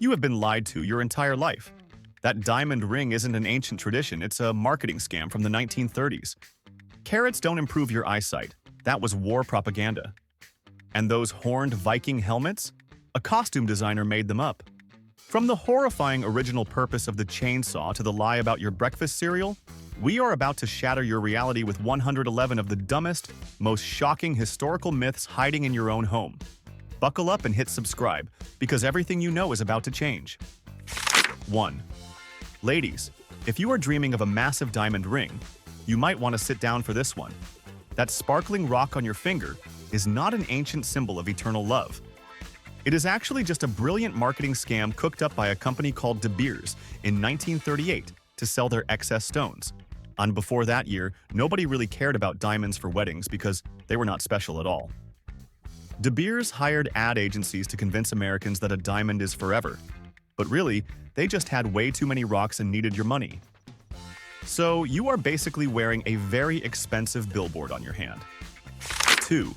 You have been lied to your entire life. That diamond ring isn't an ancient tradition, it's a marketing scam from the 1930s. Carrots don't improve your eyesight. That was war propaganda. And those horned Viking helmets? A costume designer made them up. From the horrifying original purpose of the chainsaw to the lie about your breakfast cereal, we are about to shatter your reality with 111 of the dumbest, most shocking historical myths hiding in your own home. Buckle up and hit subscribe, because everything you know is about to change. 1. Ladies, if you are dreaming of a massive diamond ring, you might want to sit down for this one. That sparkling rock on your finger is not an ancient symbol of eternal love. It is actually just a brilliant marketing scam cooked up by a company called De Beers in 1938 to sell their excess stones. And before that year, nobody really cared about diamonds for weddings because they were not special at all. De Beers hired ad agencies to convince Americans that a diamond is forever. But really, they just had way too many rocks and needed your money. So you are basically wearing a very expensive billboard on your hand. 2.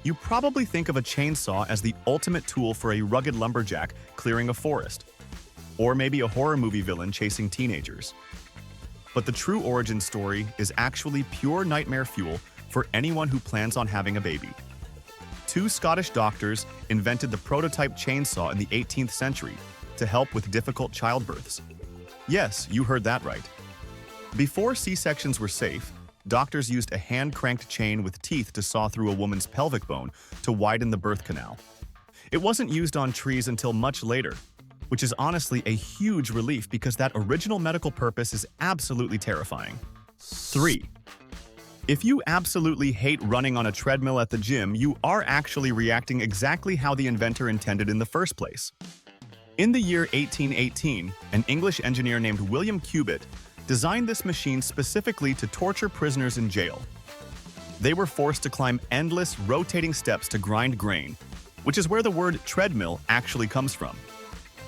You probably think of a chainsaw as the ultimate tool for a rugged lumberjack clearing a forest. Or maybe a horror movie villain chasing teenagers. But the true origin story is actually pure nightmare fuel for anyone who plans on having a baby. 2 Scottish doctors invented the prototype chainsaw in the 18th century to help with difficult childbirths. Yes, you heard that right. Before C-sections were safe, doctors used a hand-cranked chain with teeth to saw through a woman's pelvic bone to widen the birth canal. It wasn't used on trees until much later, which is honestly a huge relief because that original medical purpose is absolutely terrifying. 3. If you absolutely hate running on a treadmill at the gym, you are actually reacting exactly how the inventor intended in the first place. In the year 1818, an English engineer named William Cubitt designed this machine specifically to torture prisoners in jail. They were forced to climb endless, rotating steps to grind grain, which is where the word treadmill actually comes from.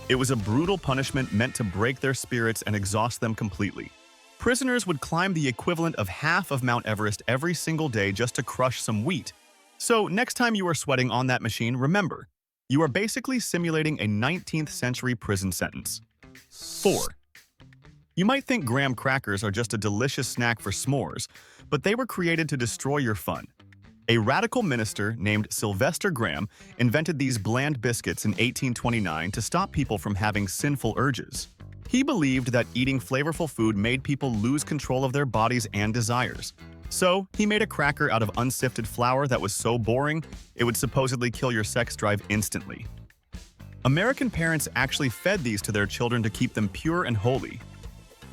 It was a brutal punishment meant to break their spirits and exhaust them completely. Prisoners would climb the equivalent of half of Mount Everest every single day just to crush some wheat. So next time you are sweating on that machine, remember, you are basically simulating a 19th century prison sentence. 4. You might think graham crackers are just a delicious snack for s'mores, but they were created to destroy your fun. A radical minister named Sylvester Graham invented these bland biscuits in 1829 to stop people from having sinful urges. He believed that eating flavorful food made people lose control of their bodies and desires. So, he made a cracker out of unsifted flour that was so boring, it would supposedly kill your sex drive instantly. American parents actually fed these to their children to keep them pure and holy.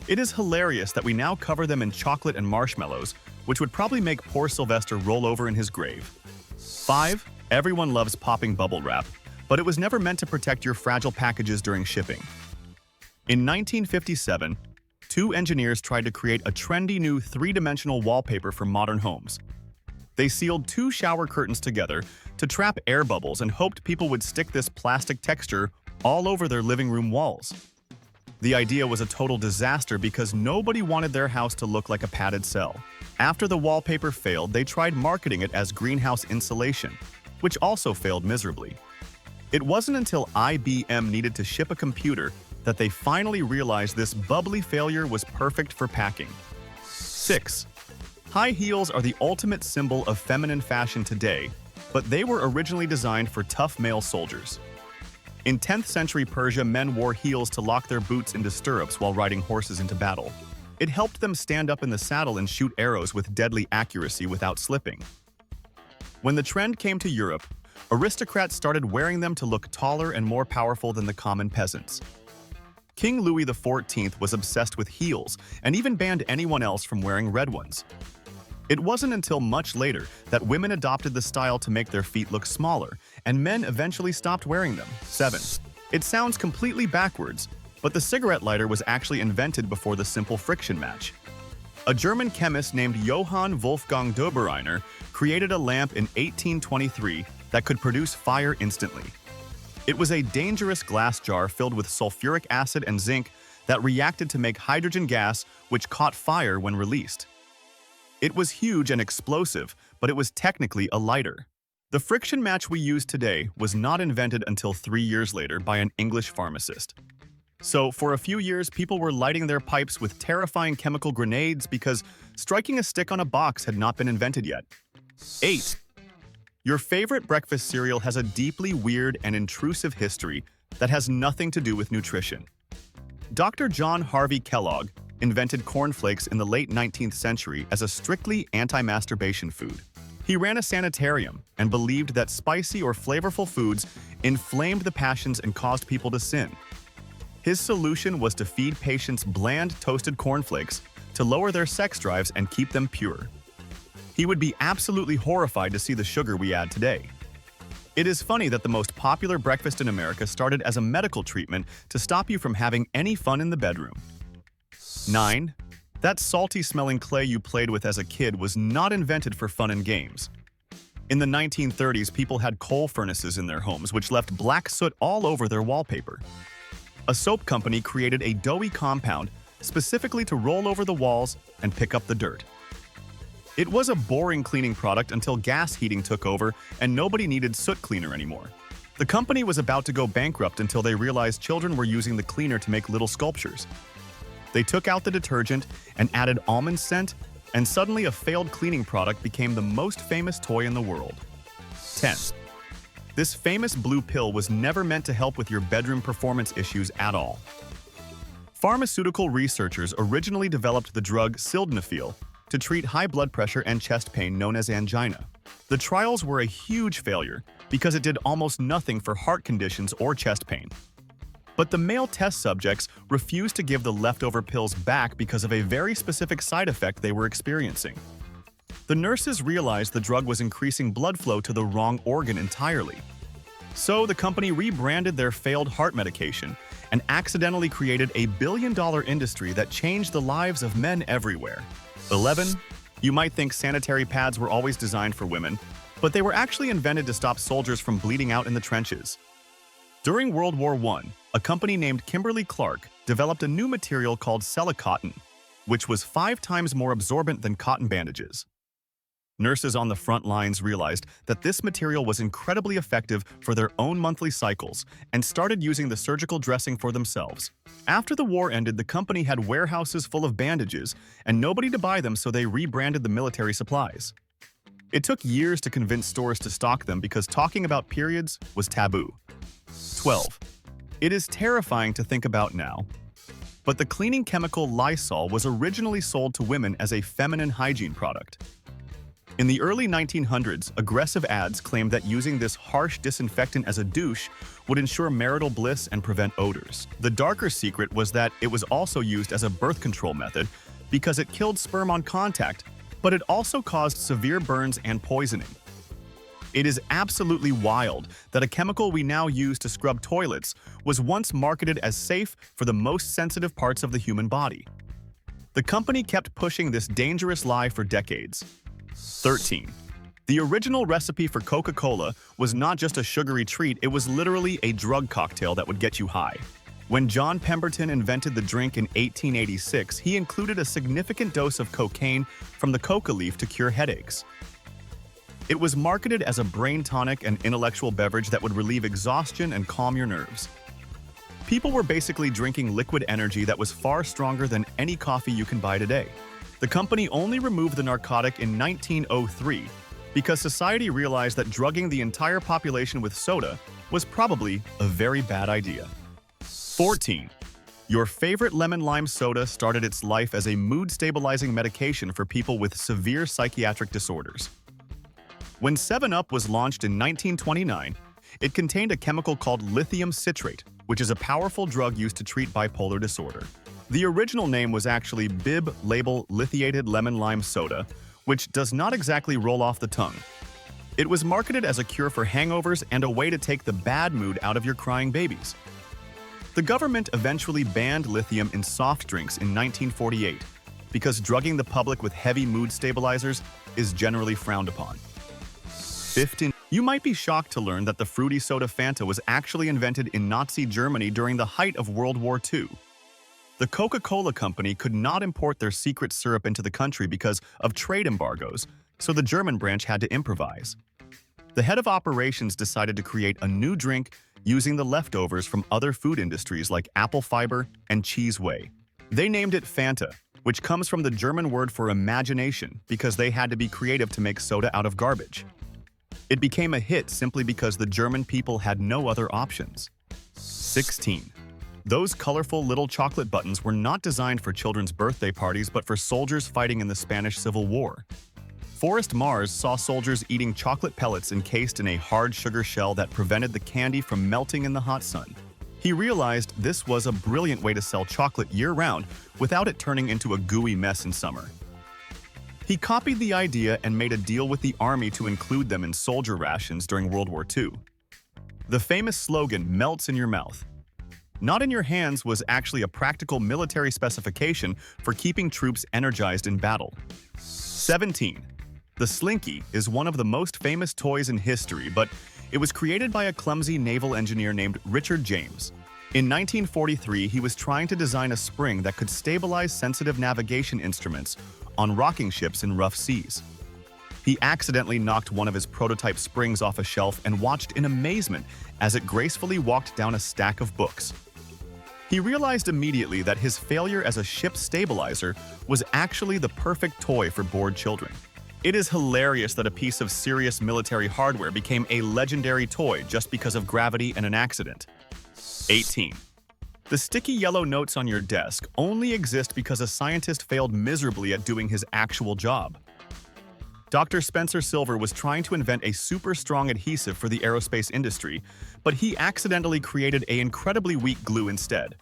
It is hilarious that we now cover them in chocolate and marshmallows, which would probably make poor Sylvester roll over in his grave. 5. Everyone loves popping bubble wrap, but it was never meant to protect your fragile packages during shipping. In 1957, 2 engineers tried to create a trendy new 3-dimensional wallpaper for modern homes. They sealed 2 shower curtains together to trap air bubbles and hoped people would stick this plastic texture all over their living room walls. The idea was a total disaster because nobody wanted their house to look like a padded cell. After the wallpaper failed, they tried marketing it as greenhouse insulation, which also failed miserably. It wasn't until IBM needed to ship a computer that they finally realized this bubbly failure was perfect for packing. 6. High heels are the ultimate symbol of feminine fashion today, but they were originally designed for tough male soldiers. In 10th century Persia, men wore heels to lock their boots into stirrups while riding horses into battle. It helped them stand up in the saddle and shoot arrows with deadly accuracy without slipping. When the trend came to Europe, aristocrats started wearing them to look taller and more powerful than the common peasants. King Louis XIV was obsessed with heels and even banned anyone else from wearing red ones. It wasn't until much later that women adopted the style to make their feet look smaller, and men eventually stopped wearing them. 7. It sounds completely backwards, but the cigarette lighter was actually invented before the simple friction match. A German chemist named Johann Wolfgang Dobereiner created a lamp in 1823 that could produce fire instantly. It was a dangerous glass jar filled with sulfuric acid and zinc that reacted to make hydrogen gas, which caught fire when released. It was huge and explosive, but it was technically a lighter. The friction match we use today was not invented until 3 years later by an English pharmacist. So, for a few years, people were lighting their pipes with terrifying chemical grenades because striking a stick on a box had not been invented yet. 8. Your favorite breakfast cereal has a deeply weird and intrusive history that has nothing to do with nutrition. Dr. John Harvey Kellogg invented cornflakes in the late 19th century as a strictly anti-masturbation food. He ran a sanitarium and believed that spicy or flavorful foods inflamed the passions and caused people to sin. His solution was to feed patients bland toasted cornflakes to lower their sex drives and keep them pure. He would be absolutely horrified to see the sugar we add today. It is funny that the most popular breakfast in America started as a medical treatment to stop you from having any fun in the bedroom. 9. That salty-smelling clay you played with as a kid was not invented for fun and games. In the 1930s, people had coal furnaces in their homes, which left black soot all over their wallpaper. A soap company created a doughy compound specifically to roll over the walls and pick up the dirt. It was a boring cleaning product until gas heating took over and nobody needed soot cleaner anymore. The company was about to go bankrupt until they realized children were using the cleaner to make little sculptures. They took out the detergent and added almond scent, and suddenly a failed cleaning product became the most famous toy in the world. 10. This famous blue pill was never meant to help with your bedroom performance issues at all. Pharmaceutical researchers originally developed the drug sildenafil to treat high blood pressure and chest pain known as angina. The trials were a huge failure because it did almost nothing for heart conditions or chest pain. But the male test subjects refused to give the leftover pills back because of a very specific side effect they were experiencing. The nurses realized the drug was increasing blood flow to the wrong organ entirely. So the company rebranded their failed heart medication and accidentally created a billion-dollar industry that changed the lives of men everywhere. 11. You might think sanitary pads were always designed for women, but they were actually invented to stop soldiers from bleeding out in the trenches. During World War I, a company named Kimberly-Clark developed a new material called Celicotton, which was 5 times more absorbent than cotton bandages. Nurses on the front lines realized that this material was incredibly effective for their own monthly cycles and started using the surgical dressing for themselves. After the war ended, the company had warehouses full of bandages and nobody to buy them, so they rebranded the military supplies. It took years to convince stores to stock them because talking about periods was taboo. 12. It is terrifying to think about now, but the cleaning chemical Lysol was originally sold to women as a feminine hygiene product. In the early 1900s, aggressive ads claimed that using this harsh disinfectant as a douche would ensure marital bliss and prevent odors. The darker secret was that it was also used as a birth control method because it killed sperm on contact, but it also caused severe burns and poisoning. It is absolutely wild that a chemical we now use to scrub toilets was once marketed as safe for the most sensitive parts of the human body. The company kept pushing this dangerous lie for decades. 13. The original recipe for Coca-Cola was not just a sugary treat, it was literally a drug cocktail that would get you high. When John Pemberton invented the drink in 1886, he included a significant dose of cocaine from the coca leaf to cure headaches. It was marketed as a brain tonic and intellectual beverage that would relieve exhaustion and calm your nerves. People were basically drinking liquid energy that was far stronger than any coffee you can buy today. The company only removed the narcotic in 1903 because society realized that drugging the entire population with soda was probably a very bad idea. 14. Your favorite lemon-lime soda started its life as a mood-stabilizing medication for people with severe psychiatric disorders. When 7-Up was launched in 1929, it contained a chemical called lithium citrate, which is a powerful drug used to treat bipolar disorder. The original name was actually Bib Label Lithiated Lemon Lime Soda, which does not exactly roll off the tongue. It was marketed as a cure for hangovers and a way to take the bad mood out of your crying babies. The government eventually banned lithium in soft drinks in 1948 because drugging the public with heavy mood stabilizers is generally frowned upon. 15. You might be shocked to learn that the fruity soda Fanta was actually invented in Nazi Germany during the height of World War II. The Coca-Cola company could not import their secret syrup into the country because of trade embargoes, so the German branch had to improvise. The head of operations decided to create a new drink using the leftovers from other food industries like apple fiber and cheese whey. They named it Fanta, which comes from the German word for imagination because they had to be creative to make soda out of garbage. It became a hit simply because the German people had no other options. 16. Those colorful little chocolate buttons were not designed for children's birthday parties but for soldiers fighting in the Spanish Civil War. Forrest Mars saw soldiers eating chocolate pellets encased in a hard sugar shell that prevented the candy from melting in the hot sun. He realized this was a brilliant way to sell chocolate year-round without it turning into a gooey mess in summer. He copied the idea and made a deal with the army to include them in soldier rations during World War II. The famous slogan, "Melts in your mouth, not in your hands," was actually a practical military specification for keeping troops energized in battle. 17. The Slinky is one of the most famous toys in history, but it was created by a clumsy naval engineer named Richard James. In 1943, he was trying to design a spring that could stabilize sensitive navigation instruments on rocking ships in rough seas. He accidentally knocked one of his prototype springs off a shelf and watched in amazement as it gracefully walked down a stack of books. He realized immediately that his failure as a ship stabilizer was actually the perfect toy for bored children. It is hilarious that a piece of serious military hardware became a legendary toy just because of gravity and an accident. 18. The sticky yellow notes on your desk only exist because a scientist failed miserably at doing his actual job. Dr. Spencer Silver was trying to invent a super strong adhesive for the aerospace industry, but he accidentally created an incredibly weak glue instead.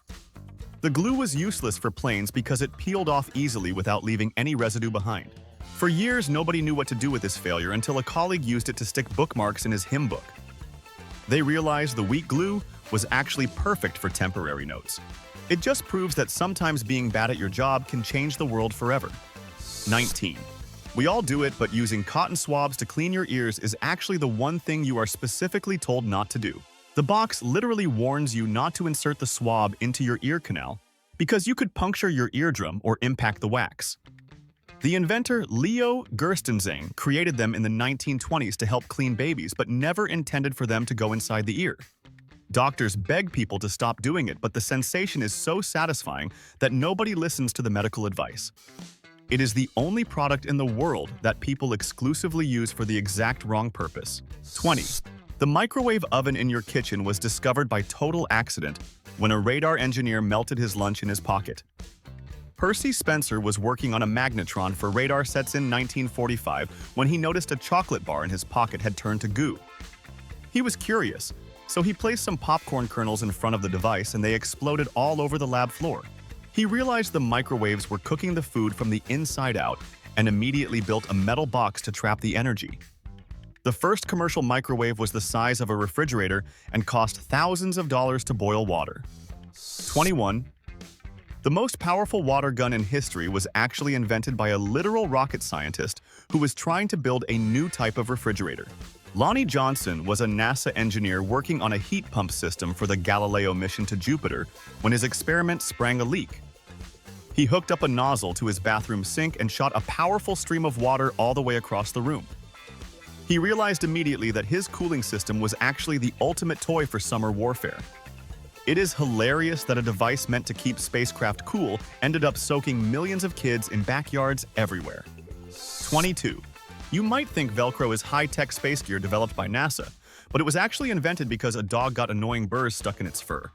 The glue was useless for planes because it peeled off easily without leaving any residue behind. For years, nobody knew what to do with this failure until a colleague used it to stick bookmarks in his hymn book. They realized the weak glue was actually perfect for temporary notes. It just proves that sometimes being bad at your job can change the world forever. 19. We all do it, but using cotton swabs to clean your ears is actually the one thing you are specifically told not to do. The box literally warns you not to insert the swab into your ear canal because you could puncture your eardrum or impact the wax. The inventor Leo Gerstenzang created them in the 1920s to help clean babies, but never intended for them to go inside the ear. Doctors beg people to stop doing it, but the sensation is so satisfying that nobody listens to the medical advice. It is the only product in the world that people exclusively use for the exact wrong purpose. 20. The microwave oven in your kitchen was discovered by total accident when a radar engineer melted his lunch in his pocket. Percy Spencer was working on a magnetron for radar sets in 1945 when he noticed a chocolate bar in his pocket had turned to goo. He was curious, so he placed some popcorn kernels in front of the device and they exploded all over the lab floor. He realized the microwaves were cooking the food from the inside out and immediately built a metal box to trap the energy. The first commercial microwave was the size of a refrigerator and cost thousands of dollars to boil water. 21. The most powerful water gun in history was actually invented by a literal rocket scientist who was trying to build a new type of refrigerator. Lonnie Johnson was a NASA engineer working on a heat pump system for the Galileo mission to Jupiter when his experiment sprang a leak. He hooked up a nozzle to his bathroom sink and shot a powerful stream of water all the way across the room. He realized immediately that his cooling system was actually the ultimate toy for summer warfare. It is hilarious that a device meant to keep spacecraft cool ended up soaking millions of kids in backyards everywhere. 22. You might think Velcro is high-tech space gear developed by NASA, but it was actually invented because a dog got annoying burrs stuck in its fur.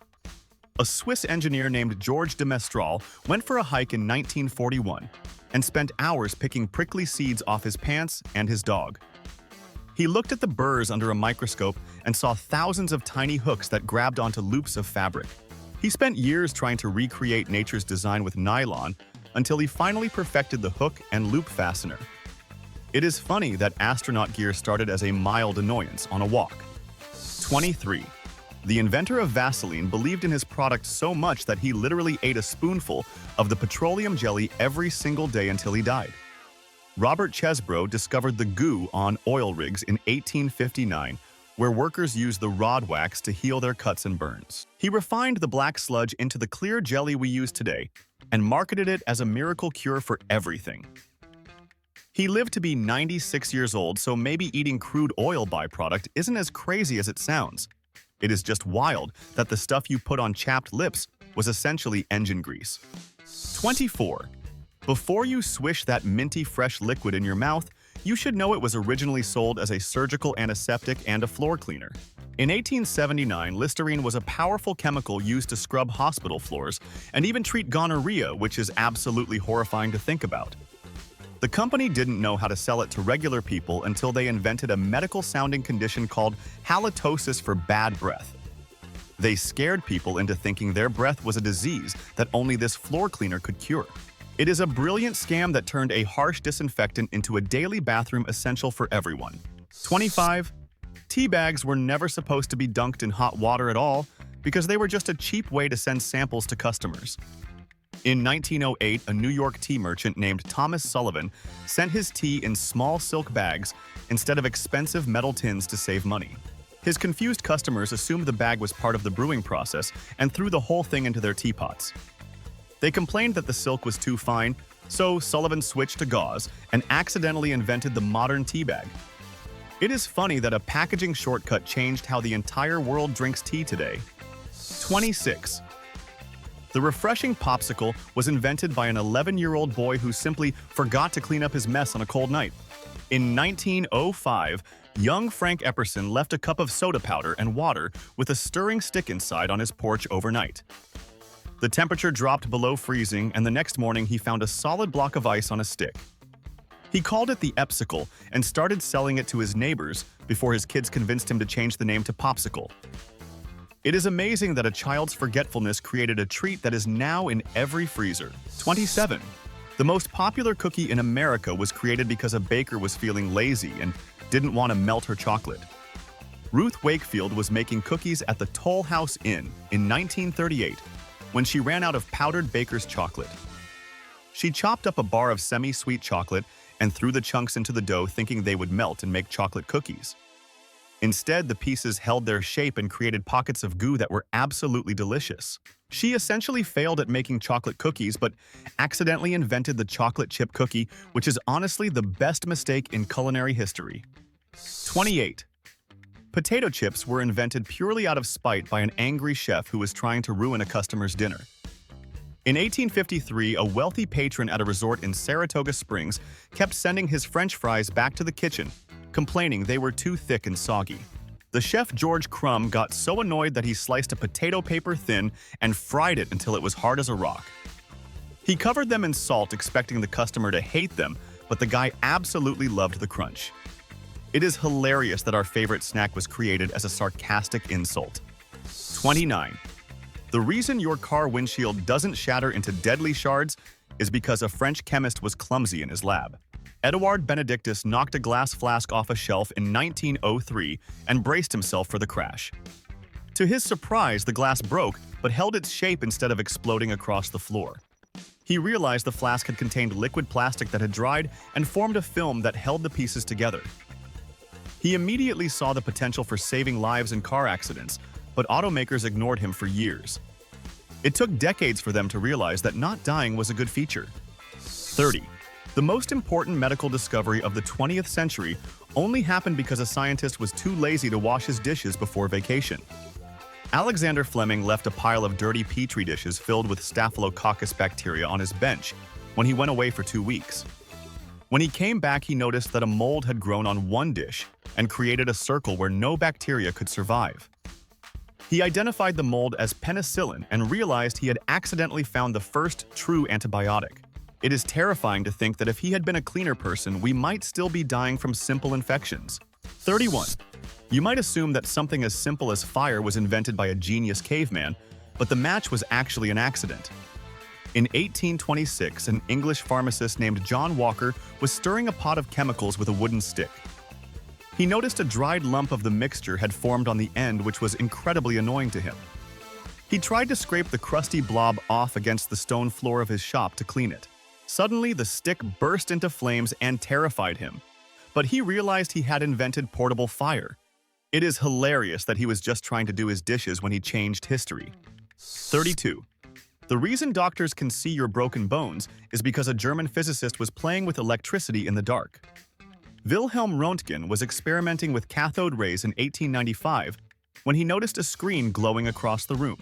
A Swiss engineer named Georges de Mestral went for a hike in 1941 and spent hours picking prickly seeds off his pants and his dog. He looked at the burrs under a microscope and saw thousands of tiny hooks that grabbed onto loops of fabric. He spent years trying to recreate nature's design with nylon until he finally perfected the hook and loop fastener. It is funny that astronaut gear started as a mild annoyance on a walk. 23. The inventor of Vaseline believed in his product so much that he literally ate a spoonful of the petroleum jelly every single day until he died. Robert Chesbrough discovered the goo on oil rigs in 1859, where workers used the rod wax to heal their cuts and burns. He refined the black sludge into the clear jelly we use today and marketed it as a miracle cure for everything. He lived to be 96 years old, so maybe eating crude oil byproduct isn't as crazy as it sounds. It is just wild that the stuff you put on chapped lips was essentially engine grease. 24. Before you swish that minty fresh liquid in your mouth, you should know it was originally sold as a surgical antiseptic and a floor cleaner. In 1879, Listerine was a powerful chemical used to scrub hospital floors and even treat gonorrhea, which is absolutely horrifying to think about. The company didn't know how to sell it to regular people until they invented a medical-sounding condition called halitosis for bad breath. They scared people into thinking their breath was a disease that only this floor cleaner could cure. It is a brilliant scam that turned a harsh disinfectant into a daily bathroom essential for everyone. 25. Tea bags were never supposed to be dunked in hot water at all because they were just a cheap way to send samples to customers. In 1908, a New York tea merchant named Thomas Sullivan sent his tea in small silk bags instead of expensive metal tins to save money. His confused customers assumed the bag was part of the brewing process and threw the whole thing into their teapots. They complained that the silk was too fine, so Sullivan switched to gauze and accidentally invented the modern tea bag. It is funny that a packaging shortcut changed how the entire world drinks tea today. 26. The refreshing popsicle was invented by an 11-year-old boy who simply forgot to clean up his mess on a cold night. In 1905, young Frank Epperson left a cup of soda powder and water with a stirring stick inside on his porch overnight. The temperature dropped below freezing, and the next morning he found a solid block of ice on a stick. He called it the Epsicle and started selling it to his neighbors before his kids convinced him to change the name to Popsicle. It is amazing that a child's forgetfulness created a treat that is now in every freezer. 27. The most popular cookie in America was created because a baker was feeling lazy and didn't want to melt her chocolate. Ruth Wakefield was making cookies at the Toll House Inn in 1938 when she ran out of powdered baker's chocolate. She chopped up a bar of semi-sweet chocolate and threw the chunks into the dough thinking they would melt and make chocolate cookies. Instead, the pieces held their shape and created pockets of goo that were absolutely delicious. She essentially failed at making chocolate cookies, but accidentally invented the chocolate chip cookie, which is honestly the best mistake in culinary history. 28. Potato chips were invented purely out of spite by an angry chef who was trying to ruin a customer's dinner. In 1853, a wealthy patron at a resort in Saratoga Springs kept sending his French fries back to the kitchen, complaining they were too thick and soggy. The chef George Crumb got so annoyed that he sliced a potato paper thin and fried it until it was hard as a rock. He covered them in salt, expecting the customer to hate them, but the guy absolutely loved the crunch. It is hilarious that our favorite snack was created as a sarcastic insult. 29. The reason your car windshield doesn't shatter into deadly shards is because a French chemist was clumsy in his lab. Edouard Benedictus knocked a glass flask off a shelf in 1903 and braced himself for the crash. To his surprise, the glass broke, but held its shape instead of exploding across the floor. He realized the flask had contained liquid plastic that had dried and formed a film that held the pieces together. He immediately saw the potential for saving lives in car accidents, but automakers ignored him for years. It took decades for them to realize that not dying was a good feature. 30. The most important medical discovery of the 20th century only happened because a scientist was too lazy to wash his dishes before vacation. Alexander Fleming left a pile of dirty petri dishes filled with Staphylococcus bacteria on his bench when he went away for 2 weeks. When he came back, he noticed that a mold had grown on one dish and created a circle where no bacteria could survive. He identified the mold as penicillin and realized he had accidentally found the first true antibiotic. It is terrifying to think that if he had been a cleaner person, we might still be dying from simple infections. 31. You might assume that something as simple as fire was invented by a genius caveman, but the match was actually an accident. In 1826, an English pharmacist named John Walker was stirring a pot of chemicals with a wooden stick. He noticed a dried lump of the mixture had formed on the end, which was incredibly annoying to him. He tried to scrape the crusty blob off against the stone floor of his shop to clean it. Suddenly, the stick burst into flames and terrified him. But he realized he had invented portable fire. It is hilarious that he was just trying to do his dishes when he changed history. 32. The reason doctors can see your broken bones is because a German physicist was playing with electricity in the dark. Wilhelm Röntgen was experimenting with cathode rays in 1895 when he noticed a screen glowing across the room.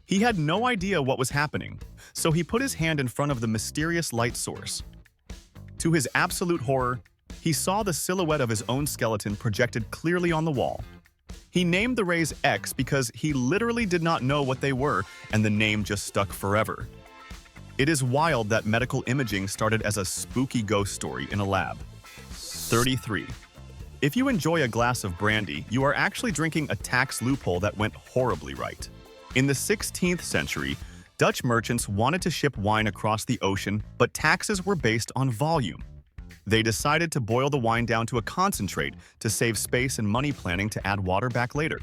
He had no idea what was happening, so he put his hand in front of the mysterious light source. To his absolute horror, he saw the silhouette of his own skeleton projected clearly on the wall. He named the rays X because he literally did not know what they were, and the name just stuck forever. It is wild that medical imaging started as a spooky ghost story in a lab. 33. If you enjoy a glass of brandy, you are actually drinking a tax loophole that went horribly right. In the 16th century, Dutch merchants wanted to ship wine across the ocean, but taxes were based on volume. They decided to boil the wine down to a concentrate to save space and money, planning to add water back later.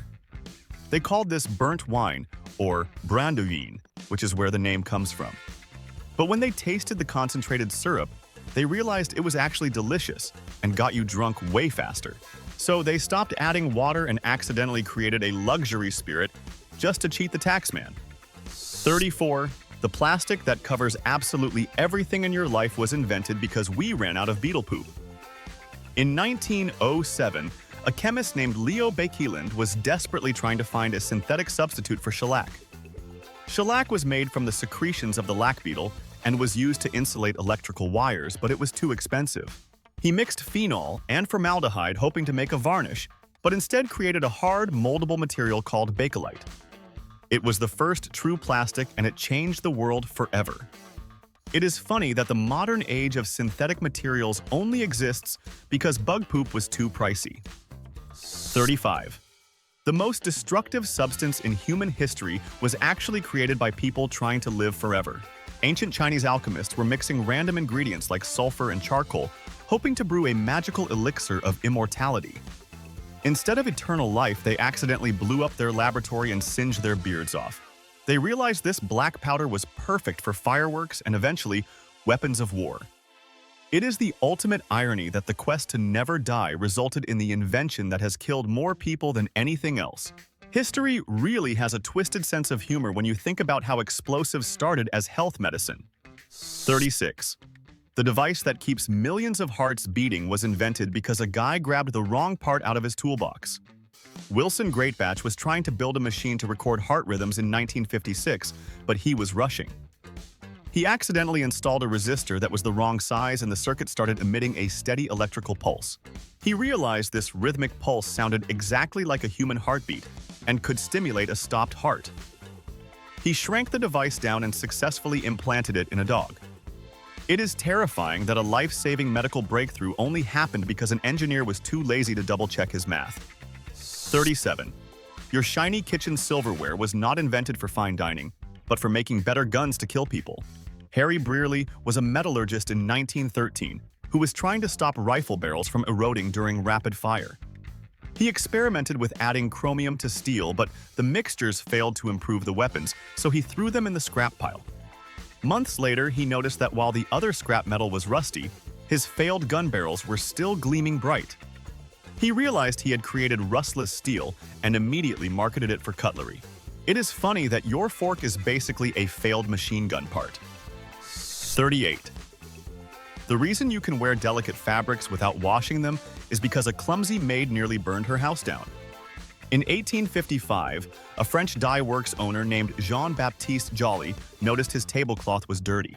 They called this burnt wine, or brandewijn, which is where the name comes from. But when they tasted the concentrated syrup, they realized it was actually delicious and got you drunk way faster. So they stopped adding water and accidentally created a luxury spirit just to cheat the taxman. 34. The plastic that covers absolutely everything in your life was invented because we ran out of beetle poop. In 1907, a chemist named Leo Baekeland was desperately trying to find a synthetic substitute for shellac. Shellac was made from the secretions of the lac beetle and was used to insulate electrical wires, but it was too expensive. He mixed phenol and formaldehyde hoping to make a varnish, but instead created a hard, moldable material called Bakelite. It was the first true plastic, and it changed the world forever. It is funny that the modern age of synthetic materials only exists because bug poop was too pricey. 35. The most destructive substance in human history was actually created by people trying to live forever. Ancient Chinese alchemists were mixing random ingredients like sulfur and charcoal, hoping to brew a magical elixir of immortality. Instead of eternal life, they accidentally blew up their laboratory and singed their beards off. They realized this black powder was perfect for fireworks and eventually weapons of war. It is the ultimate irony that the quest to never die resulted in the invention that has killed more people than anything else. History really has a twisted sense of humor when you think about how explosives started as health medicine. 36. The device that keeps millions of hearts beating was invented because a guy grabbed the wrong part out of his toolbox. Wilson Greatbatch was trying to build a machine to record heart rhythms in 1956, but he was rushing. He accidentally installed a resistor that was the wrong size, and the circuit started emitting a steady electrical pulse. He realized this rhythmic pulse sounded exactly like a human heartbeat and could stimulate a stopped heart. He shrank the device down and successfully implanted it in a dog. It is terrifying that a life-saving medical breakthrough only happened because an engineer was too lazy to double-check his math. 37. Your shiny kitchen silverware was not invented for fine dining, but for making better guns to kill people. Harry Brearley was a metallurgist in 1913 who was trying to stop rifle barrels from eroding during rapid fire. He experimented with adding chromium to steel, but the mixtures failed to improve the weapons, so he threw them in the scrap pile. Months later, he noticed that while the other scrap metal was rusty, his failed gun barrels were still gleaming bright. He realized he had created rustless steel and immediately marketed it for cutlery. It is funny that your fork is basically a failed machine gun part. 38. The reason you can wear delicate fabrics without washing them is because a clumsy maid nearly burned her house down. In 1855, a French dye works owner named Jean-Baptiste Joly noticed his tablecloth was dirty.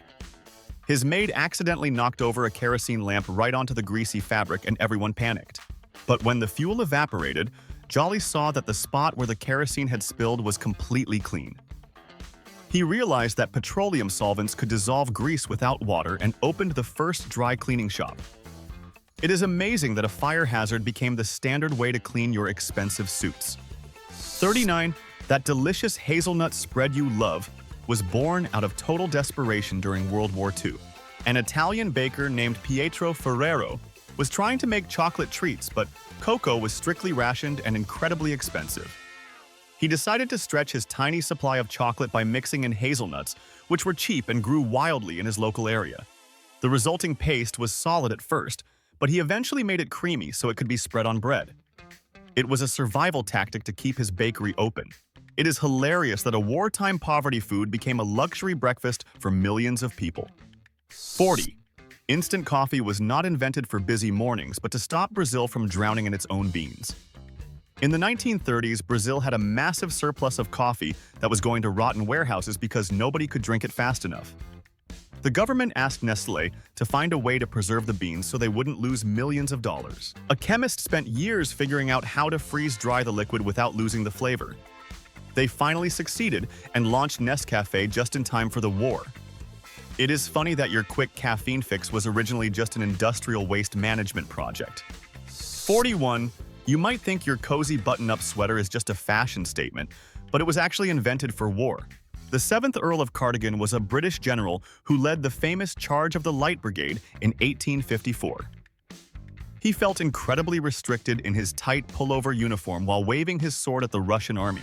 His maid accidentally knocked over a kerosene lamp right onto the greasy fabric, and everyone panicked. But when the fuel evaporated, Joly saw that the spot where the kerosene had spilled was completely clean. He realized that petroleum solvents could dissolve grease without water and opened the first dry cleaning shop. It is amazing that a fire hazard became the standard way to clean your expensive suits. 39. That delicious hazelnut spread you love was born out of total desperation during World War II. An Italian baker named Pietro Ferrero was trying to make chocolate treats, but cocoa was strictly rationed and incredibly expensive. He decided to stretch his tiny supply of chocolate by mixing in hazelnuts, which were cheap and grew wildly in his local area. The resulting paste was solid at first, but he eventually made it creamy so it could be spread on bread. It was a survival tactic to keep his bakery open. It is hilarious that a wartime poverty food became a luxury breakfast for millions of people. 40. Instant coffee was not invented for busy mornings, but to stop Brazil from drowning in its own beans. In the 1930s, Brazil had a massive surplus of coffee that was going to rot in warehouses because nobody could drink it fast enough. The government asked Nestlé to find a way to preserve the beans so they wouldn't lose millions of dollars. A chemist spent years figuring out how to freeze-dry the liquid without losing the flavor. They finally succeeded and launched Nescafé just in time for the war. It is funny that your quick caffeine fix was originally just an industrial waste management project. 41. You might think your cozy button-up sweater is just a fashion statement, but it was actually invented for war. The 7th Earl of Cardigan was a British general who led the famous Charge of the Light Brigade in 1854. He felt incredibly restricted in his tight pullover uniform while waving his sword at the Russian army.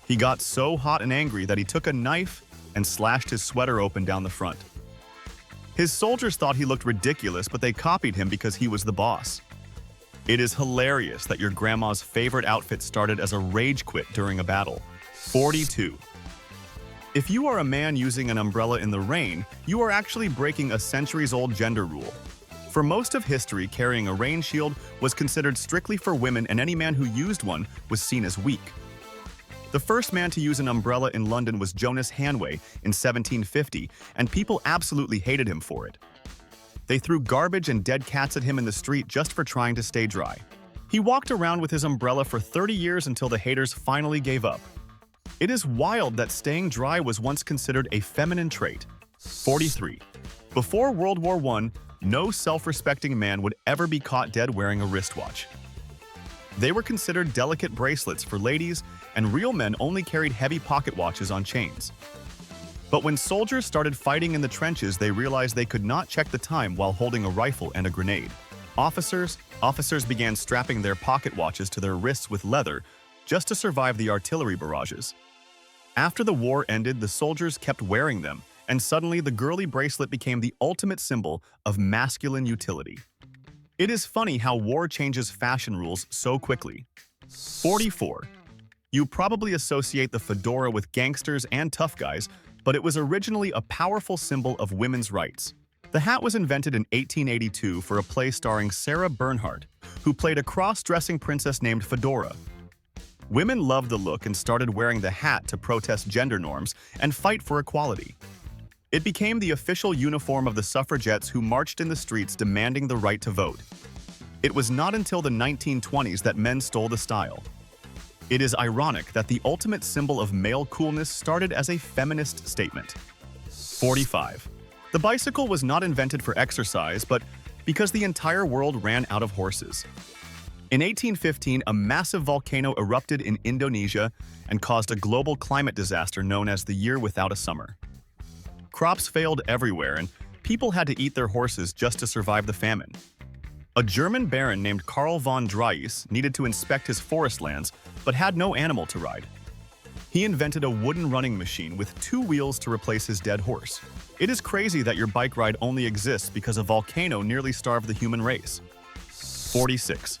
He got so hot and angry that he took a knife and slashed his sweater open down the front. His soldiers thought he looked ridiculous, but they copied him because he was the boss. It is hilarious that your grandma's favorite outfit started as a rage quit during a battle. 42. If you are a man using an umbrella in the rain, you are actually breaking a centuries-old gender rule. For most of history, carrying a rain shield was considered strictly for women, and any man who used one was seen as weak. The first man to use an umbrella in London was Jonas Hanway in 1750, and people absolutely hated him for it. They threw garbage and dead cats at him in the street just for trying to stay dry. He walked around with his umbrella for 30 years until the haters finally gave up. It is wild that staying dry was once considered a feminine trait. 43. Before World War I, no self-respecting man would ever be caught dead wearing a wristwatch. They were considered delicate bracelets for ladies, and real men only carried heavy pocket watches on chains. But when soldiers started fighting in the trenches, they realized they could not check the time while holding a rifle and a grenade. Officers began strapping their pocket watches to their wrists with leather just to survive the artillery barrages. After the war ended, the soldiers kept wearing them, and suddenly the girly bracelet became the ultimate symbol of masculine utility. It is funny how war changes fashion rules so quickly. 44. You probably associate the fedora with gangsters and tough guys, but it was originally a powerful symbol of women's rights. The hat was invented in 1882 for a play starring Sarah Bernhardt, who played a cross-dressing princess named Fedora. Women loved the look and started wearing the hat to protest gender norms and fight for equality. It became the official uniform of the suffragettes who marched in the streets demanding the right to vote. It was not until the 1920s that men stole the style. It is ironic that the ultimate symbol of male coolness started as a feminist statement. 45. The bicycle was not invented for exercise, but because the entire world ran out of horses. In 1815, a massive volcano erupted in Indonesia and caused a global climate disaster known as the Year Without a Summer. Crops failed everywhere, and people had to eat their horses just to survive the famine. A German baron named Karl von Drais needed to inspect his forest lands, but had no animal to ride. He invented a wooden running machine with 2 wheels to replace his dead horse. It is crazy that your bike ride only exists because a volcano nearly starved the human race. 46.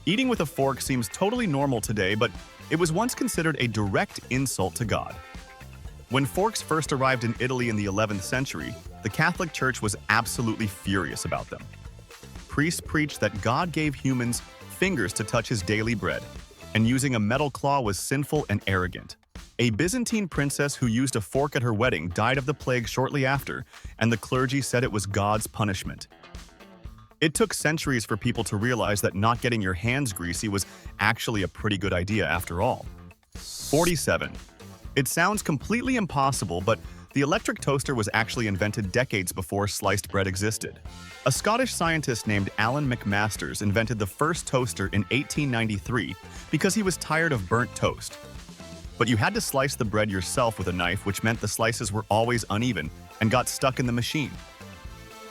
Eating with a fork seems totally normal today, but it was once considered a direct insult to God. When forks first arrived in Italy in the 11th century, the Catholic Church was absolutely furious about them. Priests preached that God gave humans fingers to touch his daily bread, and using a metal claw was sinful and arrogant. A Byzantine princess who used a fork at her wedding died of the plague shortly after, and the clergy said it was God's punishment. It took centuries for people to realize that not getting your hands greasy was actually a pretty good idea after all. 47. It sounds completely impossible, but the electric toaster was actually invented decades before sliced bread existed. A Scottish scientist named Alan McMasters invented the first toaster in 1893 because he was tired of burnt toast. But you had to slice the bread yourself with a knife, which meant the slices were always uneven and got stuck in the machine.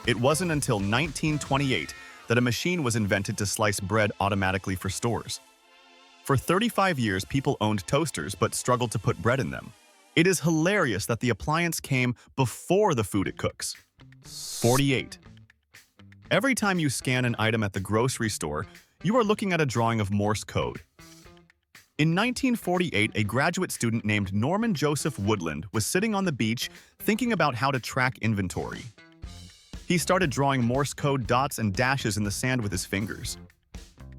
It wasn't until 1928 that a machine was invented to slice bread automatically for stores. For 35 years, people owned toasters but struggled to put bread in them. It is hilarious that the appliance came before the food it cooks. 48. Every time you scan an item at the grocery store, you are looking at a drawing of Morse code. In 1948, a graduate student named Norman Joseph Woodland was sitting on the beach thinking about how to track inventory. He started drawing Morse code dots and dashes in the sand with his fingers.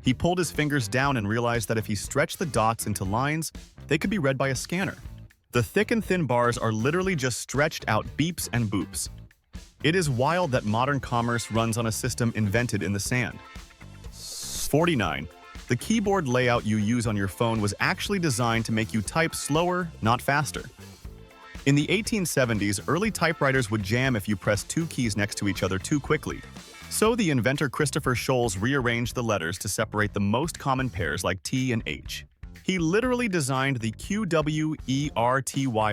He pulled his fingers down and realized that if he stretched the dots into lines, they could be read by a scanner. The thick and thin bars are literally just stretched out beeps and boops. It is wild that modern commerce runs on a system invented in the sand. 49. The keyboard layout you use on your phone was actually designed to make you type slower, not faster. In the 1870s, early typewriters would jam if you pressed two keys next to each other too quickly. So the inventor Christopher Sholes rearranged the letters to separate the most common pairs like T and H. He literally designed the QWERTY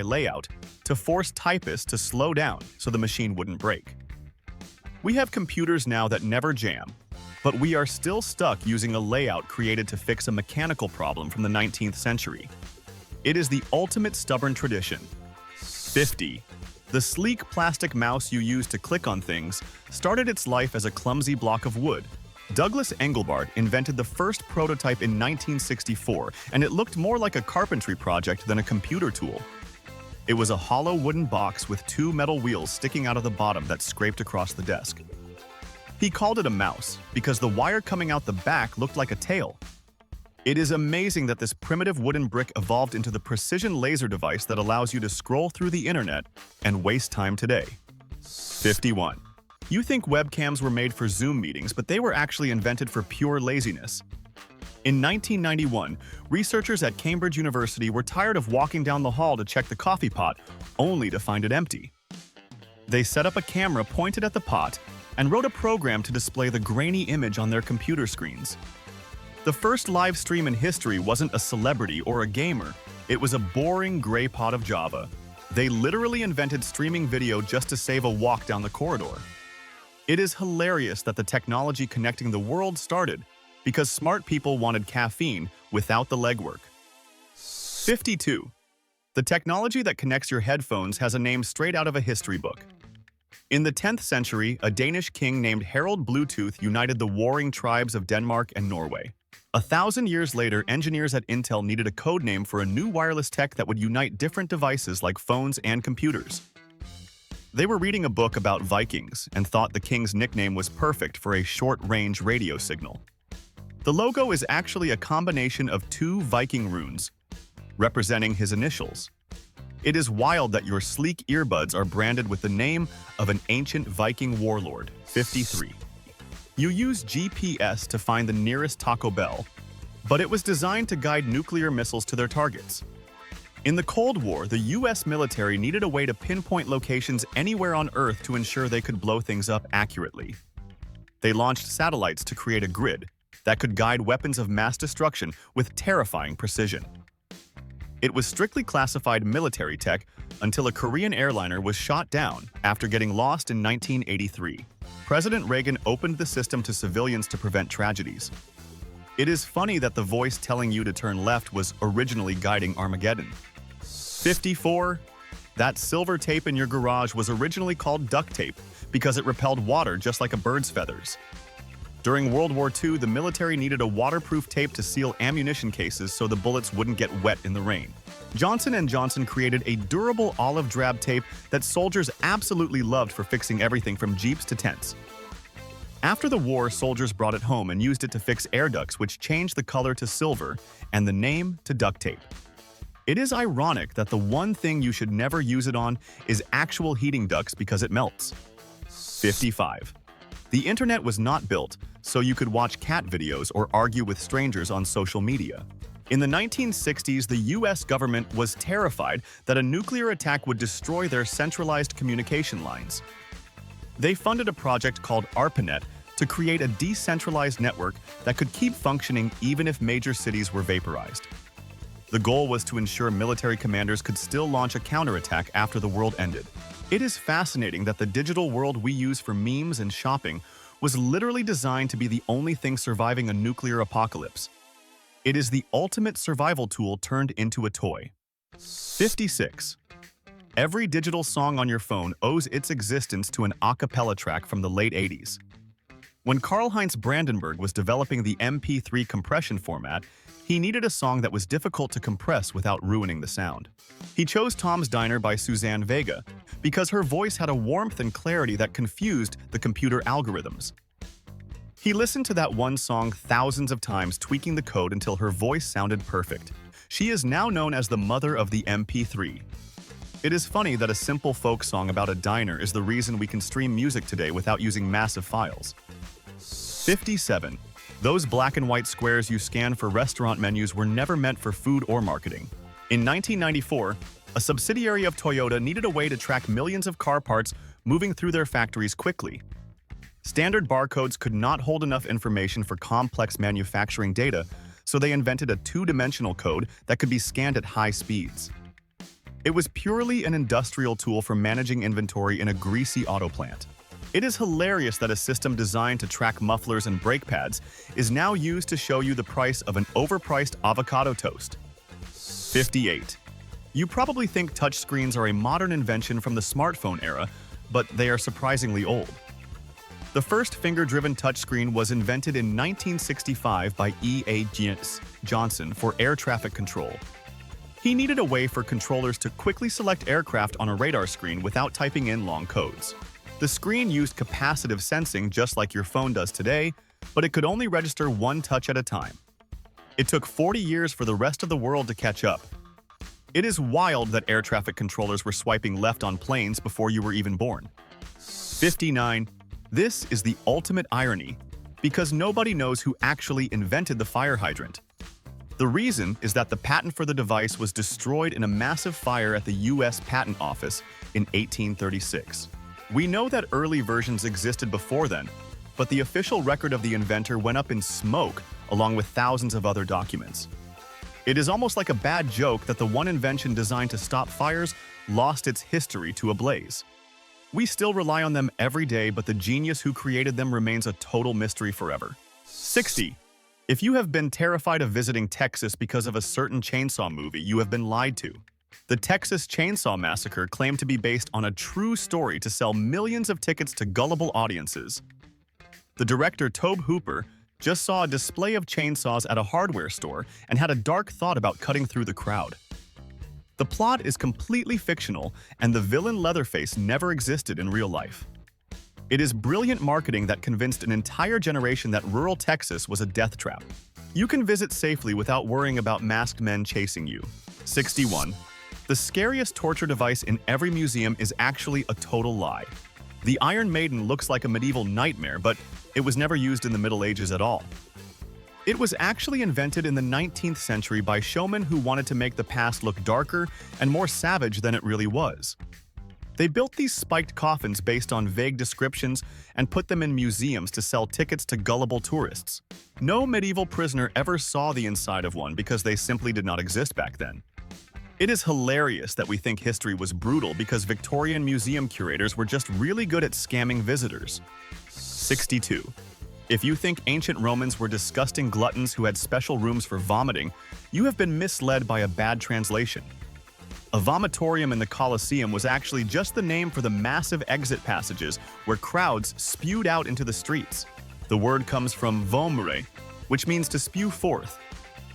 layout to force typists to slow down so the machine wouldn't break. We have computers now that never jam, but we are still stuck using a layout created to fix a mechanical problem from the 19th century. It is the ultimate stubborn tradition. 50. The sleek plastic mouse you use to click on things started its life as a clumsy block of wood. Douglas Engelbart invented the first prototype in 1964, and it looked more like a carpentry project than a computer tool. It was a hollow wooden box with two metal wheels sticking out of the bottom that scraped across the desk. He called it a mouse because the wire coming out the back looked like a tail. It is amazing that this primitive wooden brick evolved into the precision laser device that allows you to scroll through the internet and waste time today. 51. You think webcams were made for Zoom meetings, but they were actually invented for pure laziness. In 1991, researchers at Cambridge University were tired of walking down the hall to check the coffee pot, only to find it empty. They set up a camera pointed at the pot and wrote a program to display the grainy image on their computer screens. The first live stream in history wasn't a celebrity or a gamer, it was a boring gray pot of Java. They literally invented streaming video just to save a walk down the corridor. It is hilarious that the technology connecting the world started because smart people wanted caffeine without the legwork. 52. The technology that connects your headphones has a name straight out of a history book. In the 10th century, a Danish king named Harald Bluetooth united the warring tribes of Denmark and Norway. 1,000 years later, engineers at Intel needed a code name for a new wireless tech that would unite different devices like phones and computers. They were reading a book about Vikings and thought the king's nickname was perfect for a short-range radio signal. The logo is actually a combination of two Viking runes, representing his initials. It is wild that your sleek earbuds are branded with the name of an ancient Viking warlord. 53. You use GPS to find the nearest Taco Bell, but it was designed to guide nuclear missiles to their targets. In the Cold War, the US military needed a way to pinpoint locations anywhere on Earth to ensure they could blow things up accurately. They launched satellites to create a grid that could guide weapons of mass destruction with terrifying precision. It was strictly classified military tech until a Korean airliner was shot down after getting lost in 1983. President Reagan opened the system to civilians to prevent tragedies. It is funny that the voice telling you to turn left was originally guiding Armageddon. 54. That silver tape in your garage was originally called duct tape because it repelled water just like a bird's feathers. During World War II, the military needed a waterproof tape to seal ammunition cases so the bullets wouldn't get wet in the rain. Johnson & Johnson created a durable olive drab tape that soldiers absolutely loved for fixing everything from Jeeps to tents. After the war, soldiers brought it home and used it to fix air ducts, which changed the color to silver and the name to duct tape. It is ironic that the one thing you should never use it on is actual heating ducts because it melts. 55. The internet was not built so you could watch cat videos or argue with strangers on social media. In the 1960s, the US government was terrified that a nuclear attack would destroy their centralized communication lines. They funded a project called ARPANET to create a decentralized network that could keep functioning even if major cities were vaporized. The goal was to ensure military commanders could still launch a counterattack after the world ended. It is fascinating that the digital world we use for memes and shopping was literally designed to be the only thing surviving a nuclear apocalypse. It is the ultimate survival tool turned into a toy. 56. Every digital song on your phone owes its existence to an a cappella track from the late 80s. When Karl-Heinz Brandenburg was developing the MP3 compression format, he needed a song that was difficult to compress without ruining the sound. He chose Tom's Diner by Suzanne Vega because her voice had a warmth and clarity that confused the computer algorithms. He listened to that one song thousands of times, tweaking the code until her voice sounded perfect. She is now known as the mother of the MP3. It is funny that a simple folk song about a diner is the reason we can stream music today without using massive files. 57. Those black and white squares you scan for restaurant menus were never meant for food or marketing. In 1994, a subsidiary of Toyota needed a way to track millions of car parts moving through their factories quickly. Standard barcodes could not hold enough information for complex manufacturing data, so they invented a two-dimensional code that could be scanned at high speeds. It was purely an industrial tool for managing inventory in a greasy auto plant. It is hilarious that a system designed to track mufflers and brake pads is now used to show you the price of an overpriced avocado toast. 58. You probably think touchscreens are a modern invention from the smartphone era, but they are surprisingly old. The first finger-driven touchscreen was invented in 1965 by E.A. Johnson for air traffic control. He needed a way for controllers to quickly select aircraft on a radar screen without typing in long codes. The screen used capacitive sensing just like your phone does today, but it could only register one touch at a time. It took 40 years for the rest of the world to catch up. It is wild that air traffic controllers were swiping left on planes before you were even born. 59. This is the ultimate irony, because nobody knows who actually invented the fire hydrant. The reason is that the patent for the device was destroyed in a massive fire at the U.S. Patent Office in 1836. We know that early versions existed before then, but the official record of the inventor went up in smoke along with thousands of other documents. It is almost like a bad joke that the one invention designed to stop fires lost its history to a blaze. We still rely on them every day, but the genius who created them remains a total mystery forever. 60. If you have been terrified of visiting Texas because of a certain chainsaw movie, you have been lied to. The Texas Chainsaw Massacre claimed to be based on a true story to sell millions of tickets to gullible audiences. The director Tobe Hooper just saw a display of chainsaws at a hardware store and had a dark thought about cutting through the crowd. The plot is completely fictional, and the villain Leatherface never existed in real life. It is brilliant marketing that convinced an entire generation that rural Texas was a death trap. You can visit safely without worrying about masked men chasing you. 61. The scariest torture device in every museum is actually a total lie. The Iron Maiden looks like a medieval nightmare, but it was never used in the Middle Ages at all. It was actually invented in the 19th century by showmen who wanted to make the past look darker and more savage than it really was. They built these spiked coffins based on vague descriptions and put them in museums to sell tickets to gullible tourists. No medieval prisoner ever saw the inside of one because they simply did not exist back then. It is hilarious that we think history was brutal because Victorian museum curators were just really good at scamming visitors. 62. If you think ancient Romans were disgusting gluttons who had special rooms for vomiting, you have been misled by a bad translation. A vomitorium in the Colosseum was actually just the name for the massive exit passages where crowds spewed out into the streets. The word comes from vomere, which means to spew forth,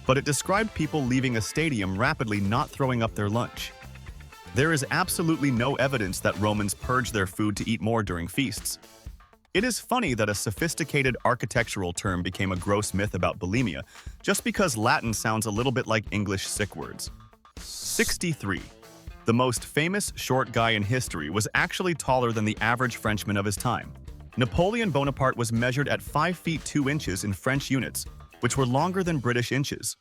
but it described people leaving a stadium rapidly not throwing up their lunch. There is absolutely no evidence that Romans purged their food to eat more during feasts. It is funny that a sophisticated architectural term became a gross myth about bulimia just because Latin sounds a little bit like English sick words. 63. The most famous short guy in history was actually taller than the average Frenchman of his time. Napoleon Bonaparte was measured at 5 feet 2 inches in French units, which were longer than British inches.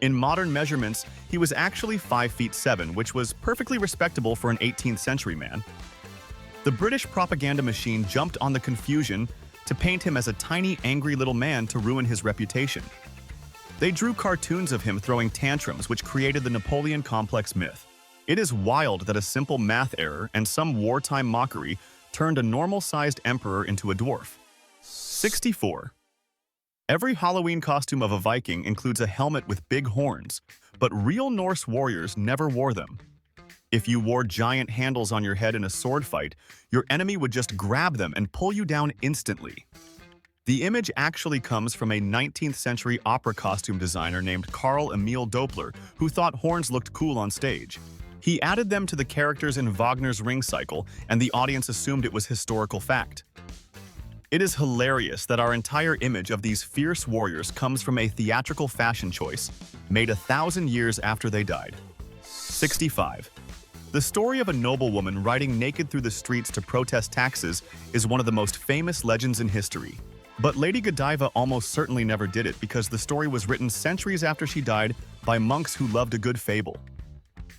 In modern measurements, he was actually 5 feet 7, which was perfectly respectable for an 18th century man. The British propaganda machine jumped on the confusion to paint him as a tiny, angry little man to ruin his reputation. They drew cartoons of him throwing tantrums, which created the Napoleon complex myth. It is wild that a simple math error and some wartime mockery turned a normal-sized emperor into a dwarf. 64. Every Halloween costume of a Viking includes a helmet with big horns, but real Norse warriors never wore them. If you wore giant handles on your head in a sword fight, your enemy would just grab them and pull you down instantly. The image actually comes from a 19th century opera costume designer named Carl Emil Doppler, who thought horns looked cool on stage. He added them to the characters in Wagner's Ring Cycle, and the audience assumed it was historical fact. It is hilarious that our entire image of these fierce warriors comes from a theatrical fashion choice made 1,000 years after they died. 65. The story of a noblewoman riding naked through the streets to protest taxes is one of the most famous legends in history. But Lady Godiva almost certainly never did it because the story was written centuries after she died by monks who loved a good fable.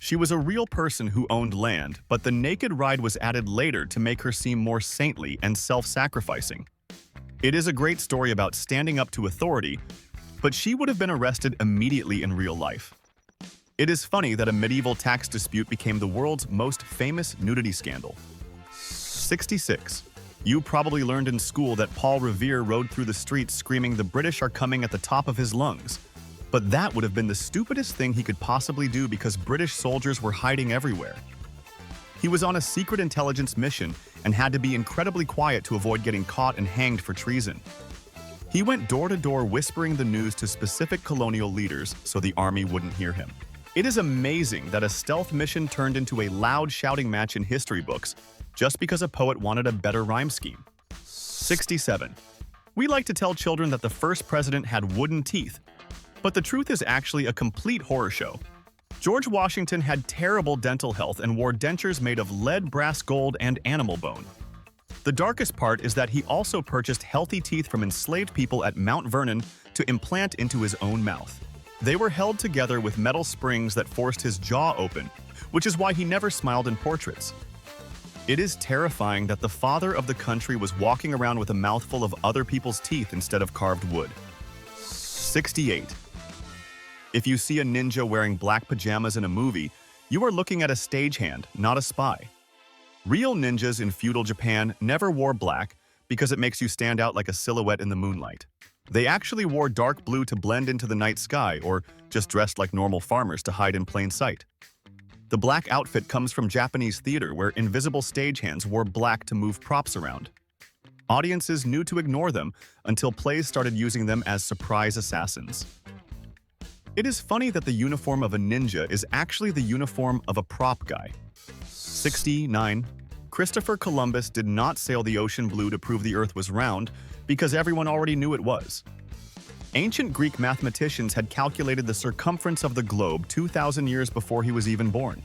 She was a real person who owned land, but the naked ride was added later to make her seem more saintly and self-sacrificing. It is a great story about standing up to authority, but she would have been arrested immediately in real life. It is funny that a medieval tax dispute became the world's most famous nudity scandal. 66. You probably learned in school that Paul Revere rode through the streets screaming the British are coming at the top of his lungs. But that would have been the stupidest thing he could possibly do because British soldiers were hiding everywhere. He was on a secret intelligence mission and had to be incredibly quiet to avoid getting caught and hanged for treason. He went door to door whispering the news to specific colonial leaders so the army wouldn't hear him. It is amazing that a stealth mission turned into a loud shouting match in history books just because a poet wanted a better rhyme scheme. 67. We like to tell children that the first president had wooden teeth, but the truth is actually a complete horror show. George Washington had terrible dental health and wore dentures made of lead, brass, gold, and animal bone. The darkest part is that he also purchased healthy teeth from enslaved people at Mount Vernon to implant into his own mouth. They were held together with metal springs that forced his jaw open, which is why he never smiled in portraits. It is terrifying that the father of the country was walking around with a mouthful of other people's teeth instead of carved wood. 68. If you see a ninja wearing black pajamas in a movie, you are looking at a stagehand, not a spy. Real ninjas in feudal Japan never wore black because it makes you stand out like a silhouette in the moonlight. They actually wore dark blue to blend into the night sky or just dressed like normal farmers to hide in plain sight. The black outfit comes from Japanese theater where invisible stagehands wore black to move props around. Audiences knew to ignore them until plays started using them as surprise assassins. It is funny that the uniform of a ninja is actually the uniform of a prop guy. 69. Christopher Columbus did not sail the ocean blue to prove the Earth was round because everyone already knew it was. Ancient Greek mathematicians had calculated the circumference of the globe 2,000 years before he was even born.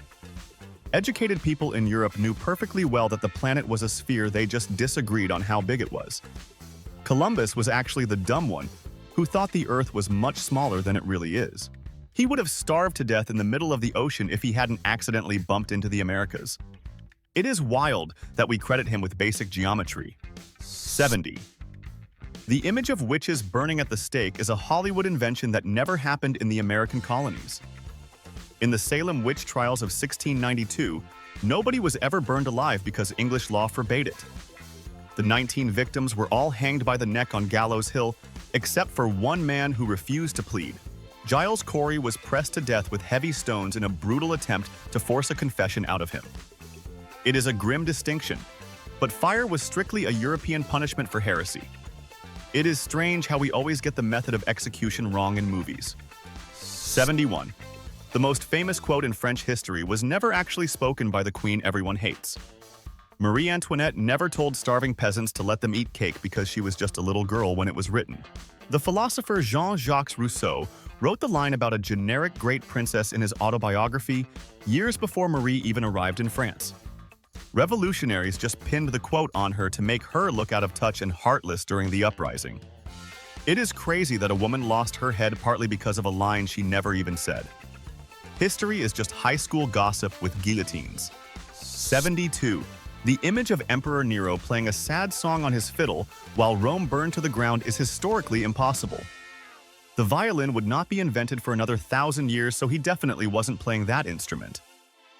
Educated people in Europe knew perfectly well that the planet was a sphere, they just disagreed on how big it was. Columbus was actually the dumb one who thought the Earth was much smaller than it really is. He would have starved to death in the middle of the ocean if he hadn't accidentally bumped into the Americas. It is wild that we credit him with basic geometry. 70. The image of witches burning at the stake is a Hollywood invention that never happened in the American colonies. In the Salem witch trials of 1692, nobody was ever burned alive because English law forbade it. The 19 victims were all hanged by the neck on Gallows Hill, except for one man who refused to plead. Giles Corey was pressed to death with heavy stones in a brutal attempt to force a confession out of him. It is a grim distinction, but fire was strictly a European punishment for heresy. It is strange how we always get the method of execution wrong in movies. 71. The most famous quote in French history was never actually spoken by the queen everyone hates. Marie Antoinette never told starving peasants to let them eat cake because she was just a little girl when it was written. The philosopher Jean-Jacques Rousseau wrote the line about a generic great princess in his autobiography years before Marie even arrived in France. Revolutionaries just pinned the quote on her to make her look out of touch and heartless during the uprising. It is crazy that a woman lost her head partly because of a line she never even said. History is just high school gossip with guillotines. 72. The image of Emperor Nero playing a sad song on his fiddle while Rome burned to the ground is historically impossible. The violin would not be invented for another 1,000 years, so he definitely wasn't playing that instrument.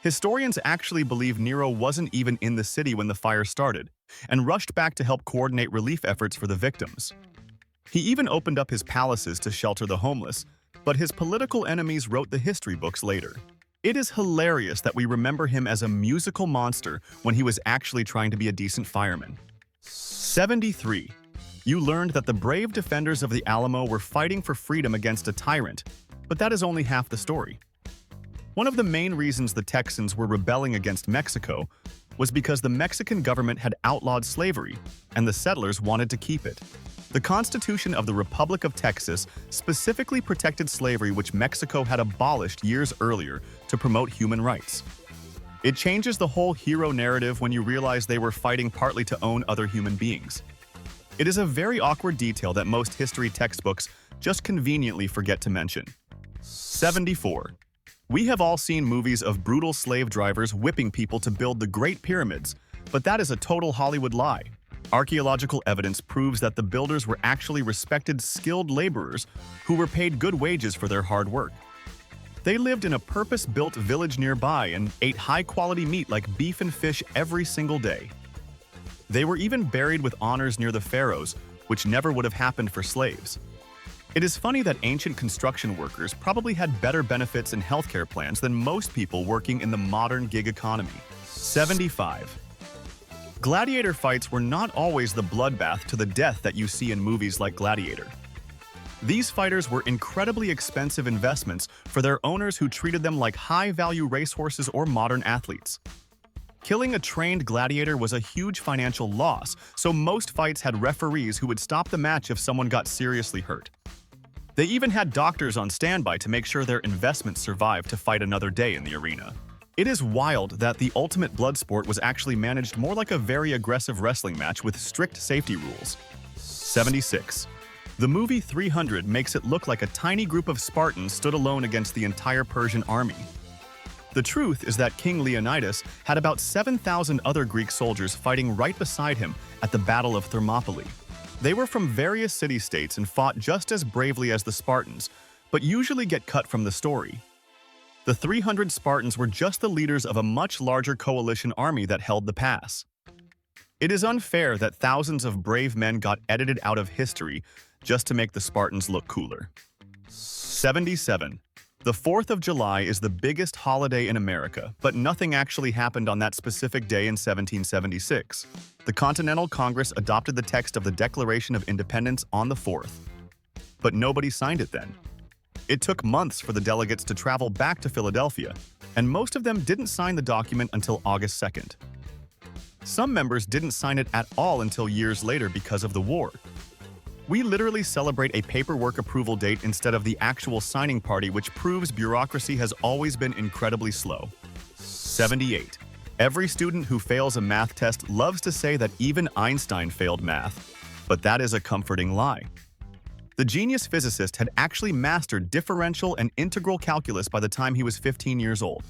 Historians actually believe Nero wasn't even in the city when the fire started, and rushed back to help coordinate relief efforts for the victims. He even opened up his palaces to shelter the homeless, but his political enemies wrote the history books later. It is hilarious that we remember him as a musical monster when he was actually trying to be a decent fireman. 73. You learned that the brave defenders of the Alamo were fighting for freedom against a tyrant, but that is only half the story. One of the main reasons the Texans were rebelling against Mexico was because the Mexican government had outlawed slavery, and the settlers wanted to keep it. The Constitution of the Republic of Texas specifically protected slavery, which Mexico had abolished years earlier to promote human rights. It changes the whole hero narrative when you realize they were fighting partly to own other human beings. It is a very awkward detail that most history textbooks just conveniently forget to mention. 74. We have all seen movies of brutal slave drivers whipping people to build the Great Pyramids, but that is a total Hollywood lie. Archaeological evidence proves that the builders were actually respected, skilled laborers who were paid good wages for their hard work. They lived in a purpose-built village nearby and ate high-quality meat like beef and fish every single day. They were even buried with honors near the pharaohs, which never would have happened for slaves. It is funny that ancient construction workers probably had better benefits and healthcare plans than most people working in the modern gig economy. 75. Gladiator fights were not always the bloodbath to the death that you see in movies like Gladiator. These fighters were incredibly expensive investments for their owners who treated them like high-value racehorses or modern athletes. Killing a trained gladiator was a huge financial loss, so most fights had referees who would stop the match if someone got seriously hurt. They even had doctors on standby to make sure their investment survived to fight another day in the arena. It is wild that the ultimate blood sport was actually managed more like a very aggressive wrestling match with strict safety rules. 76. The movie 300 makes it look like a tiny group of Spartans stood alone against the entire Persian army. The truth is that King Leonidas had about 7,000 other Greek soldiers fighting right beside him at the Battle of Thermopylae. They were from various city-states and fought just as bravely as the Spartans, but usually get cut from the story. The 300 Spartans were just the leaders of a much larger coalition army that held the pass. It is unfair that thousands of brave men got edited out of history just to make the Spartans look cooler. 77. The 4th of July is the biggest holiday in America, but nothing actually happened on that specific day in 1776. The Continental Congress adopted the text of the Declaration of Independence on the 4th. But nobody signed it then. It took months for the delegates to travel back to Philadelphia, and most of them didn't sign the document until August 2nd. Some members didn't sign it at all until years later because of the war. We literally celebrate a paperwork approval date instead of the actual signing party, which proves bureaucracy has always been incredibly slow. 78. Every student who fails a math test loves to say that even Einstein failed math, but that is a comforting lie. The genius physicist had actually mastered differential and integral calculus by the time he was 15 years old.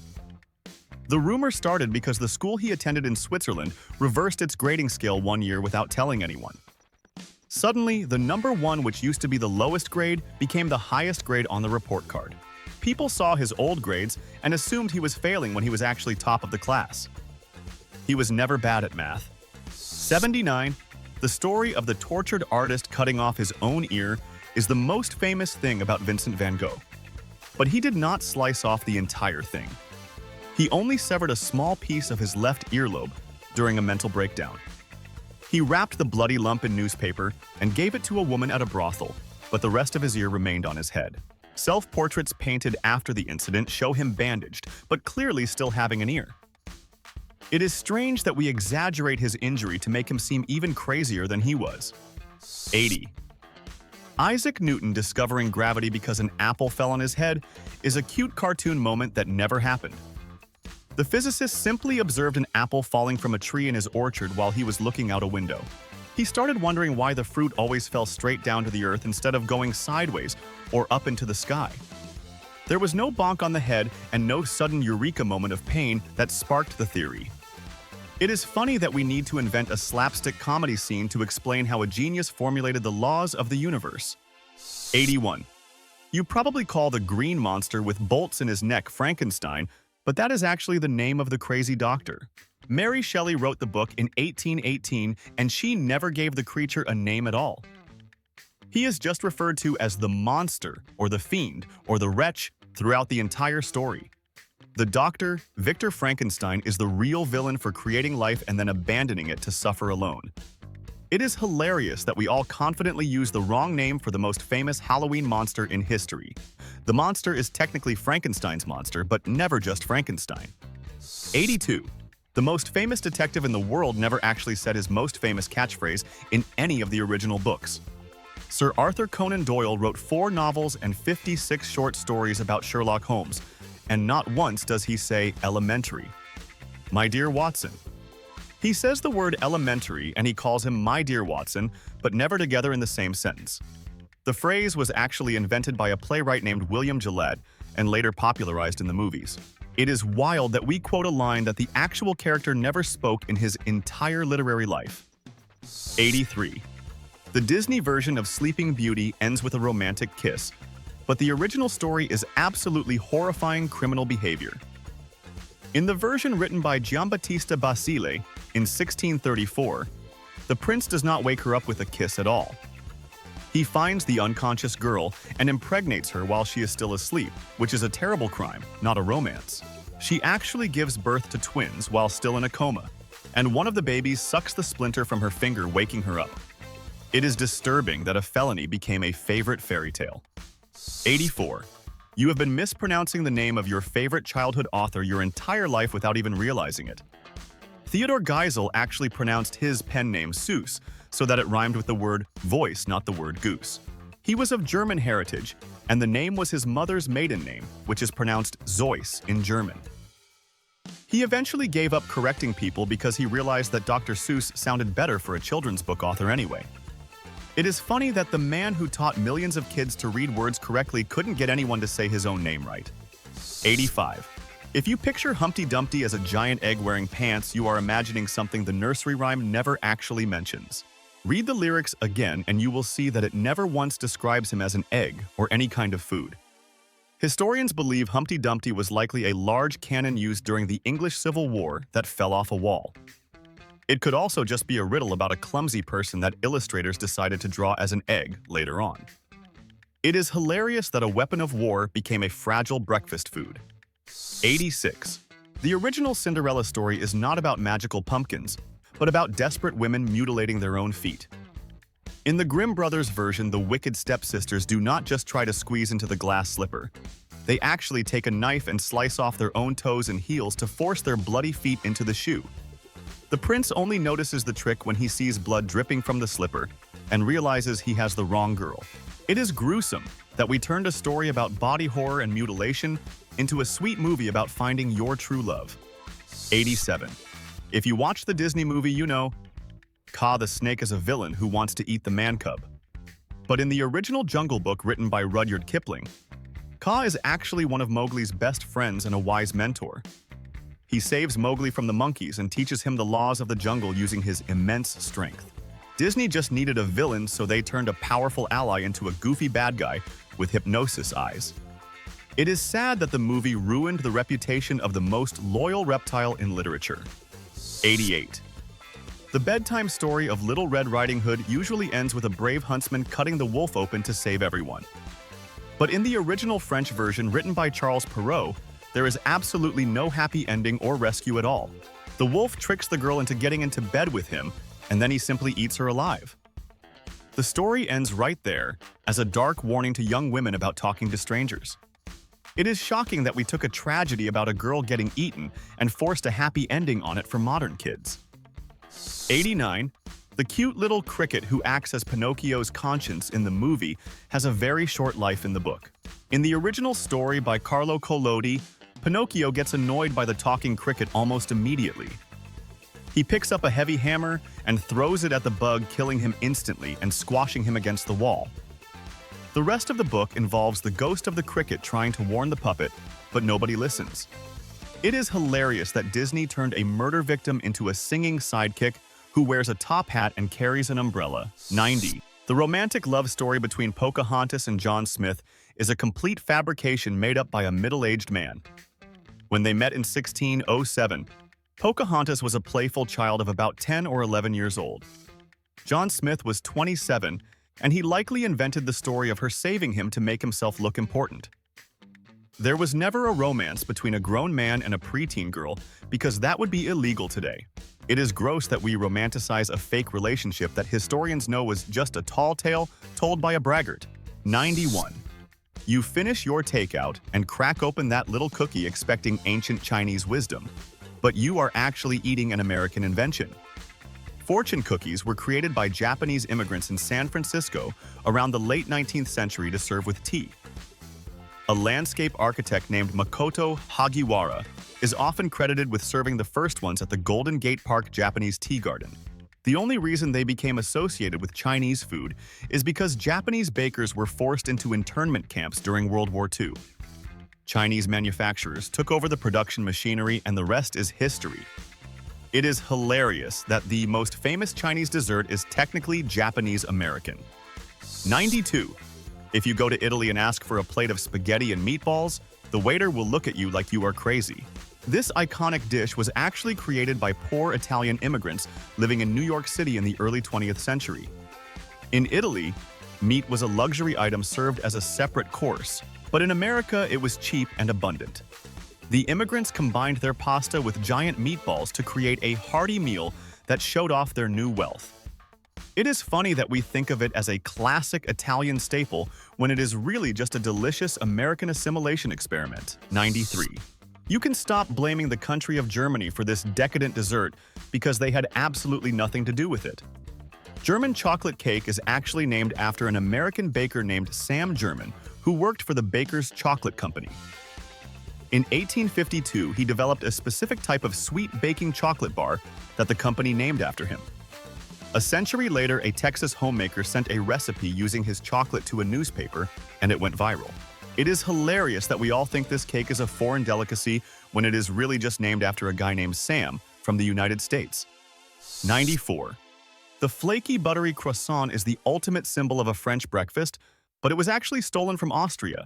The rumor started because the school he attended in Switzerland reversed its grading scale one year without telling anyone. Suddenly, the number 1, which used to be the lowest grade, became the highest grade on the report card. People saw his old grades and assumed he was failing when he was actually top of the class. He was never bad at math. 79. The story of the tortured artist cutting off his own ear is the most famous thing about Vincent van Gogh. But he did not slice off the entire thing. He only severed a small piece of his left earlobe during a mental breakdown. He wrapped the bloody lump in newspaper and gave it to a woman at a brothel, but the rest of his ear remained on his head. Self-portraits painted after the incident show him bandaged, but clearly still having an ear. It is strange that we exaggerate his injury to make him seem even crazier than he was. 80. Isaac Newton discovering gravity because an apple fell on his head is a cute cartoon moment that never happened. The physicist simply observed an apple falling from a tree in his orchard while he was looking out a window. He started wondering why the fruit always fell straight down to the earth instead of going sideways or up into the sky. There was no bonk on the head and no sudden eureka moment of pain that sparked the theory. It is funny that we need to invent a slapstick comedy scene to explain how a genius formulated the laws of the universe. 81. You probably call the green monster with bolts in his neck Frankenstein, but that is actually the name of the crazy doctor. Mary Shelley wrote the book in 1818, and she never gave the creature a name at all. He is just referred to as the monster, or the fiend, or the wretch throughout the entire story. The doctor, Victor Frankenstein, is the real villain for creating life and then abandoning it to suffer alone. It is hilarious that we all confidently use the wrong name for the most famous Halloween monster in history. The monster is technically Frankenstein's monster, but never just Frankenstein. 82. The most famous detective in the world never actually said his most famous catchphrase in any of the original books. Sir Arthur Conan Doyle wrote 4 novels and 56 short stories about Sherlock Holmes, and not once does he say elementary. My dear Watson. He says the word elementary and he calls him my dear Watson, but never together in the same sentence. The phrase was actually invented by a playwright named William Gillette and later popularized in the movies. It is wild that we quote a line that the actual character never spoke in his entire literary life. 83. The Disney version of Sleeping Beauty ends with a romantic kiss, but the original story is absolutely horrifying criminal behavior. In the version written by Giambattista Basile in 1634, the prince does not wake her up with a kiss at all. He finds the unconscious girl and impregnates her while she is still asleep, which is a terrible crime, not a romance. She actually gives birth to twins while still in a coma, and one of the babies sucks the splinter from her finger, waking her up. It is disturbing that a felony became a favorite fairy tale. 84. You have been mispronouncing the name of your favorite childhood author your entire life without even realizing it. Theodore Geisel actually pronounced his pen name Seuss, so that it rhymed with the word voice, not the word goose. He was of German heritage, and the name was his mother's maiden name, which is pronounced Zeus in German. He eventually gave up correcting people because he realized that Dr. Seuss sounded better for a children's book author anyway. It is funny that the man who taught millions of kids to read words correctly couldn't get anyone to say his own name right. 85. If you picture Humpty Dumpty as a giant egg wearing pants, you are imagining something the nursery rhyme never actually mentions. Read the lyrics again and you will see that it never once describes him as an egg or any kind of food. Historians believe Humpty Dumpty was likely a large cannon used during the English Civil War that fell off a wall. It could also just be a riddle about a clumsy person that illustrators decided to draw as an egg later on. It is hilarious that a weapon of war became a fragile breakfast food. 86. The original Cinderella story is not about magical pumpkins, but about desperate women mutilating their own feet. In the Grimm brothers version, the wicked stepsisters do not just try to squeeze into the glass slipper. They actually take a knife and slice off their own toes and heels to force their bloody feet into the shoe. The prince only notices the trick when he sees blood dripping from the slipper and realizes he has the wrong girl. It is gruesome that we turned a story about body horror and mutilation into a sweet movie about finding your true love. 87. If you watch the Disney movie, you know, Kaa the snake is a villain who wants to eat the man cub. But in the original Jungle Book written by Rudyard Kipling, Kaa is actually one of Mowgli's best friends and a wise mentor. He saves Mowgli from the monkeys and teaches him the laws of the jungle using his immense strength. Disney just needed a villain, so they turned a powerful ally into a goofy bad guy with hypnosis eyes. It is sad that the movie ruined the reputation of the most loyal reptile in literature. 88. The bedtime story of Little Red Riding Hood usually ends with a brave huntsman cutting the wolf open to save everyone. But in the original French version written by Charles Perrault, there is absolutely no happy ending or rescue at all. The wolf tricks the girl into getting into bed with him, and then he simply eats her alive. The story ends right there, as a dark warning to young women about talking to strangers. It is shocking that we took a tragedy about a girl getting eaten and forced a happy ending on it for modern kids. 89. The cute little cricket who acts as Pinocchio's conscience in the movie has a very short life in the book. In the original story by Carlo Collodi, Pinocchio gets annoyed by the talking cricket almost immediately. He picks up a heavy hammer and throws it at the bug, killing him instantly and squashing him against the wall. The rest of the book involves the ghost of the cricket trying to warn the puppet, but nobody listens. It is hilarious that Disney turned a murder victim into a singing sidekick who wears a top hat and carries an umbrella. 90. The romantic love story between Pocahontas and John Smith is a complete fabrication made up by a middle-aged man. When they met in 1607, Pocahontas was a playful child of about 10 or 11 years old. John Smith was 27, and he likely invented the story of her saving him to make himself look important. There was never a romance between a grown man and a preteen girl because that would be illegal today. It is gross that we romanticize a fake relationship that historians know was just a tall tale told by a braggart. 91. You finish your takeout and crack open that little cookie expecting ancient Chinese wisdom, but you are actually eating an American invention. Fortune cookies were created by Japanese immigrants in San Francisco around the late 19th century to serve with tea. A landscape architect named Makoto Hagiwara is often credited with serving the first ones at the Golden Gate Park Japanese Tea Garden. The only reason they became associated with Chinese food is because Japanese bakers were forced into internment camps during World War II. Chinese manufacturers took over the production machinery, and the rest is history. It is hilarious that the most famous Chinese dessert is technically Japanese-American. 92. If you go to Italy and ask for a plate of spaghetti and meatballs, the waiter will look at you like you are crazy. This iconic dish was actually created by poor Italian immigrants living in New York City in the early 20th century. In Italy, meat was a luxury item served as a separate course, but in America it was cheap and abundant. The immigrants combined their pasta with giant meatballs to create a hearty meal that showed off their new wealth. It is funny that we think of it as a classic Italian staple when it is really just a delicious American assimilation experiment. 93. You can stop blaming the country of Germany for this decadent dessert because they had absolutely nothing to do with it. German chocolate cake is actually named after an American baker named Sam German, who worked for the Baker's Chocolate Company. In 1852, he developed a specific type of sweet baking chocolate bar that the company named after him. A century later, a Texas homemaker sent a recipe using his chocolate to a newspaper, and it went viral. It is hilarious that we all think this cake is a foreign delicacy when it is really just named after a guy named Sam from the United States. 94. The flaky, buttery croissant is the ultimate symbol of a French breakfast, but it was actually stolen from Austria.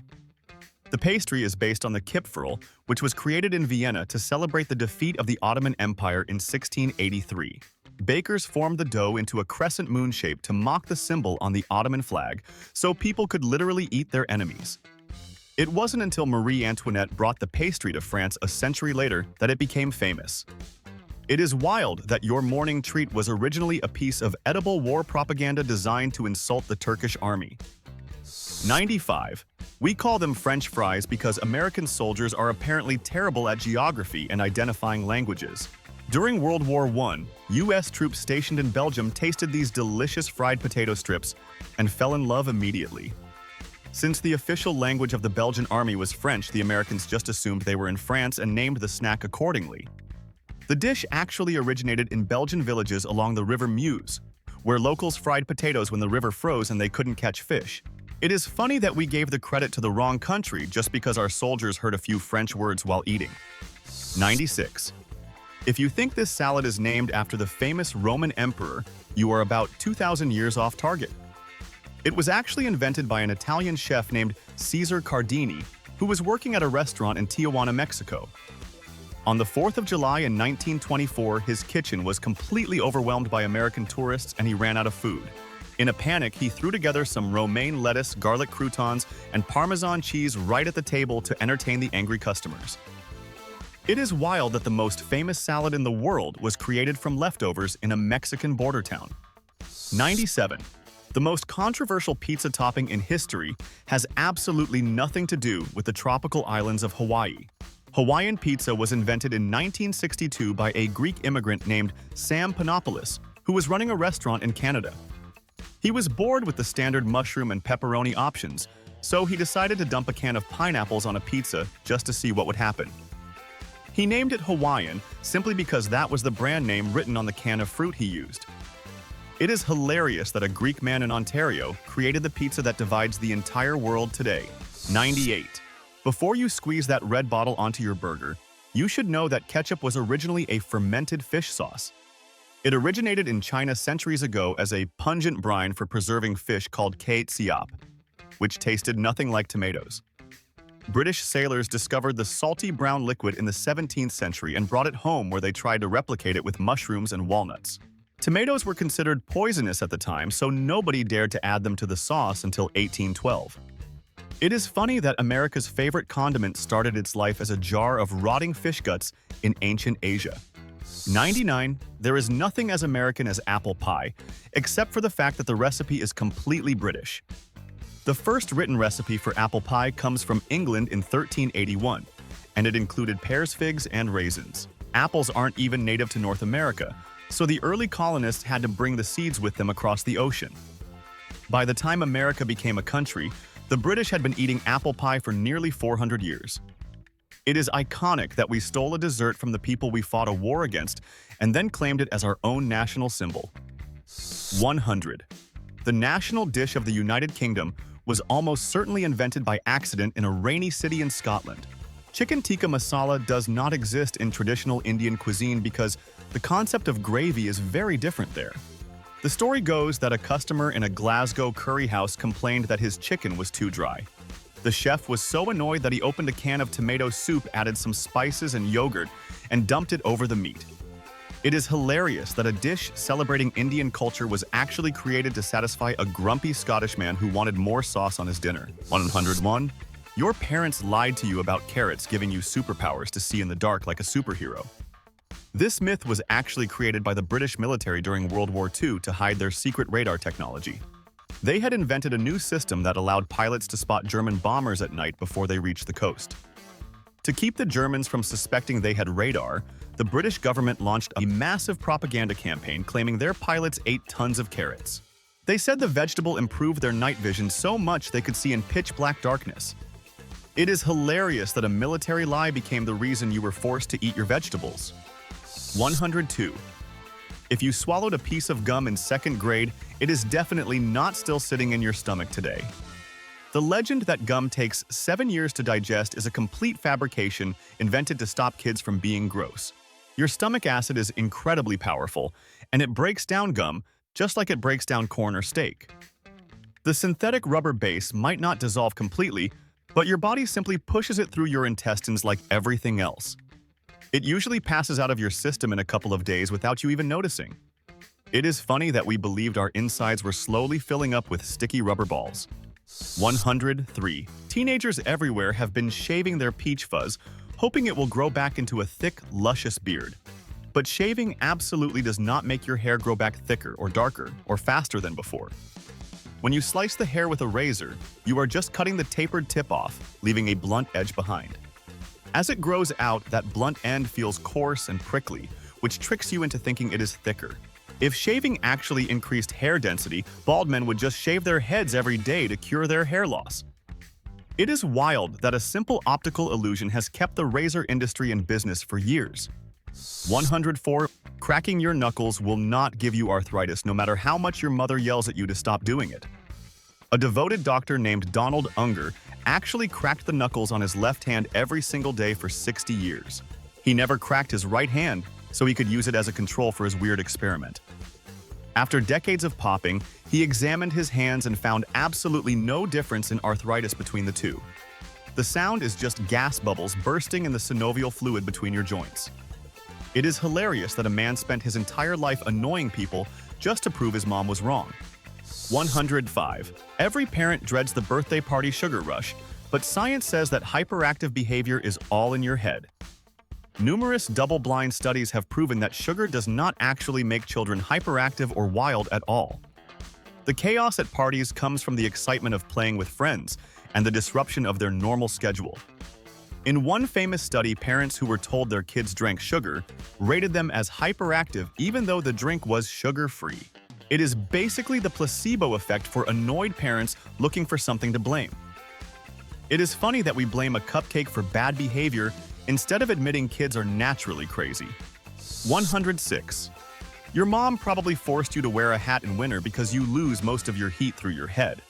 The pastry is based on the Kipferl, which was created in Vienna to celebrate the defeat of the Ottoman Empire in 1683. Bakers formed the dough into a crescent moon shape to mock the symbol on the Ottoman flag, so people could literally eat their enemies. It wasn't until Marie Antoinette brought the pastry to France a century later that it became famous. It is wild that your morning treat was originally a piece of edible war propaganda designed to insult the Turkish army. 95. We call them French fries because American soldiers are apparently terrible at geography and identifying languages. During World War I, U.S. troops stationed in Belgium tasted these delicious fried potato strips and fell in love immediately. Since the official language of the Belgian army was French, the Americans just assumed they were in France and named the snack accordingly. The dish actually originated in Belgian villages along the River Meuse, where locals fried potatoes when the river froze and they couldn't catch fish. It is funny that we gave the credit to the wrong country just because our soldiers heard a few French words while eating. 96. If you think this salad is named after the famous Roman emperor, you are about 2,000 years off target. It was actually invented by an Italian chef named Cesar Cardini, who was working at a restaurant in Tijuana, Mexico. On the 4th of July in 1924, his kitchen was completely overwhelmed by American tourists and he ran out of food. In a panic, he threw together some romaine lettuce, garlic croutons, and Parmesan cheese right at the table to entertain the angry customers. It is wild that the most famous salad in the world was created from leftovers in a Mexican border town. 97. The most controversial pizza topping in history has absolutely nothing to do with the tropical islands of Hawaii. Hawaiian pizza was invented in 1962 by a Greek immigrant named Sam Panopoulos, who was running a restaurant in Canada. He was bored with the standard mushroom and pepperoni options, so he decided to dump a can of pineapples on a pizza just to see what would happen. He named it Hawaiian simply because that was the brand name written on the can of fruit he used. It is hilarious that a Greek man in Ontario created the pizza that divides the entire world today. 98. Before you squeeze that red bottle onto your burger, you should know that ketchup was originally a fermented fish sauce. It originated in China centuries ago as a pungent brine for preserving fish called kei tsiap, which tasted nothing like tomatoes. British sailors discovered the salty brown liquid in the 17th century and brought it home where they tried to replicate it with mushrooms and walnuts. Tomatoes were considered poisonous at the time, so nobody dared to add them to the sauce until 1812. It is funny that America's favorite condiment started its life as a jar of rotting fish guts in ancient Asia. 99. there is nothing as American as apple pie, except for the fact that the recipe is completely British. The first written recipe for apple pie comes from England in 1381, and it included pears, figs, and raisins. Apples aren't even native to North America, so the early colonists had to bring the seeds with them across the ocean. By the time America became a country, the British had been eating apple pie for nearly 400 years. It is iconic that we stole a dessert from the people we fought a war against and then claimed it as our own national symbol. 100. The national dish of the United Kingdom was almost certainly invented by accident in a rainy city in Scotland. Chicken tikka masala does not exist in traditional Indian cuisine because the concept of gravy is very different there. The story goes that a customer in a Glasgow curry house complained that his chicken was too dry. The chef was so annoyed that he opened a can of tomato soup, added some spices and yogurt, and dumped it over the meat. It is hilarious that a dish celebrating Indian culture was actually created to satisfy a grumpy Scottish man who wanted more sauce on his dinner. 101. Your parents lied to you about carrots giving you superpowers to see in the dark like a superhero. This myth was actually created by the British military during World War II to hide their secret radar technology. They had invented a new system that allowed pilots to spot German bombers at night before they reached the coast. To keep the Germans from suspecting they had radar, the British government launched a massive propaganda campaign claiming their pilots ate tons of carrots. They said the vegetable improved their night vision so much they could see in pitch-black darkness. It is hilarious that a military lie became the reason you were forced to eat your vegetables. 102. If you swallowed a piece of gum in second grade, it is definitely not still sitting in your stomach today. The legend that gum takes 7 years to digest is a complete fabrication invented to stop kids from being gross. Your stomach acid is incredibly powerful, and it breaks down gum just like it breaks down corn or steak. The synthetic rubber base might not dissolve completely, but your body simply pushes it through your intestines like everything else. It usually passes out of your system in a couple of days without you even noticing. It is funny that we believed our insides were slowly filling up with sticky rubber balls. 103. Teenagers everywhere have been shaving their peach fuzz, hoping it will grow back into a thick, luscious beard. But shaving absolutely does not make your hair grow back thicker or darker or faster than before. When you slice the hair with a razor, you are just cutting the tapered tip off, leaving a blunt edge behind. As it grows out, that blunt end feels coarse and prickly, which tricks you into thinking it is thicker. If shaving actually increased hair density, bald men would just shave their heads every day to cure their hair loss. It is wild that a simple optical illusion has kept the razor industry in business for years. 104. Cracking your knuckles will not give you arthritis no matter how much your mother yells at you to stop doing it. A devoted doctor named Donald Unger actually cracked the knuckles on his left hand every single day for 60 years. He never cracked his right hand, so he could use it as a control for his weird experiment. After decades of popping, he examined his hands and found absolutely no difference in arthritis between the two. The sound is just gas bubbles bursting in the synovial fluid between your joints. It is hilarious that a man spent his entire life annoying people just to prove his mom was wrong. 105. Every parent dreads the birthday party sugar rush, but science says that hyperactive behavior is all in your head. Numerous double-blind studies have proven that sugar does not actually make children hyperactive or wild at all. The chaos at parties comes from the excitement of playing with friends and the disruption of their normal schedule. In one famous study, parents who were told their kids drank sugar rated them as hyperactive even though the drink was sugar-free. It is basically the placebo effect for annoyed parents looking for something to blame. It is funny that we blame a cupcake for bad behavior instead of admitting kids are naturally crazy. 106. Your mom probably forced you to wear a hat in winter because you lose most of your heat through your head.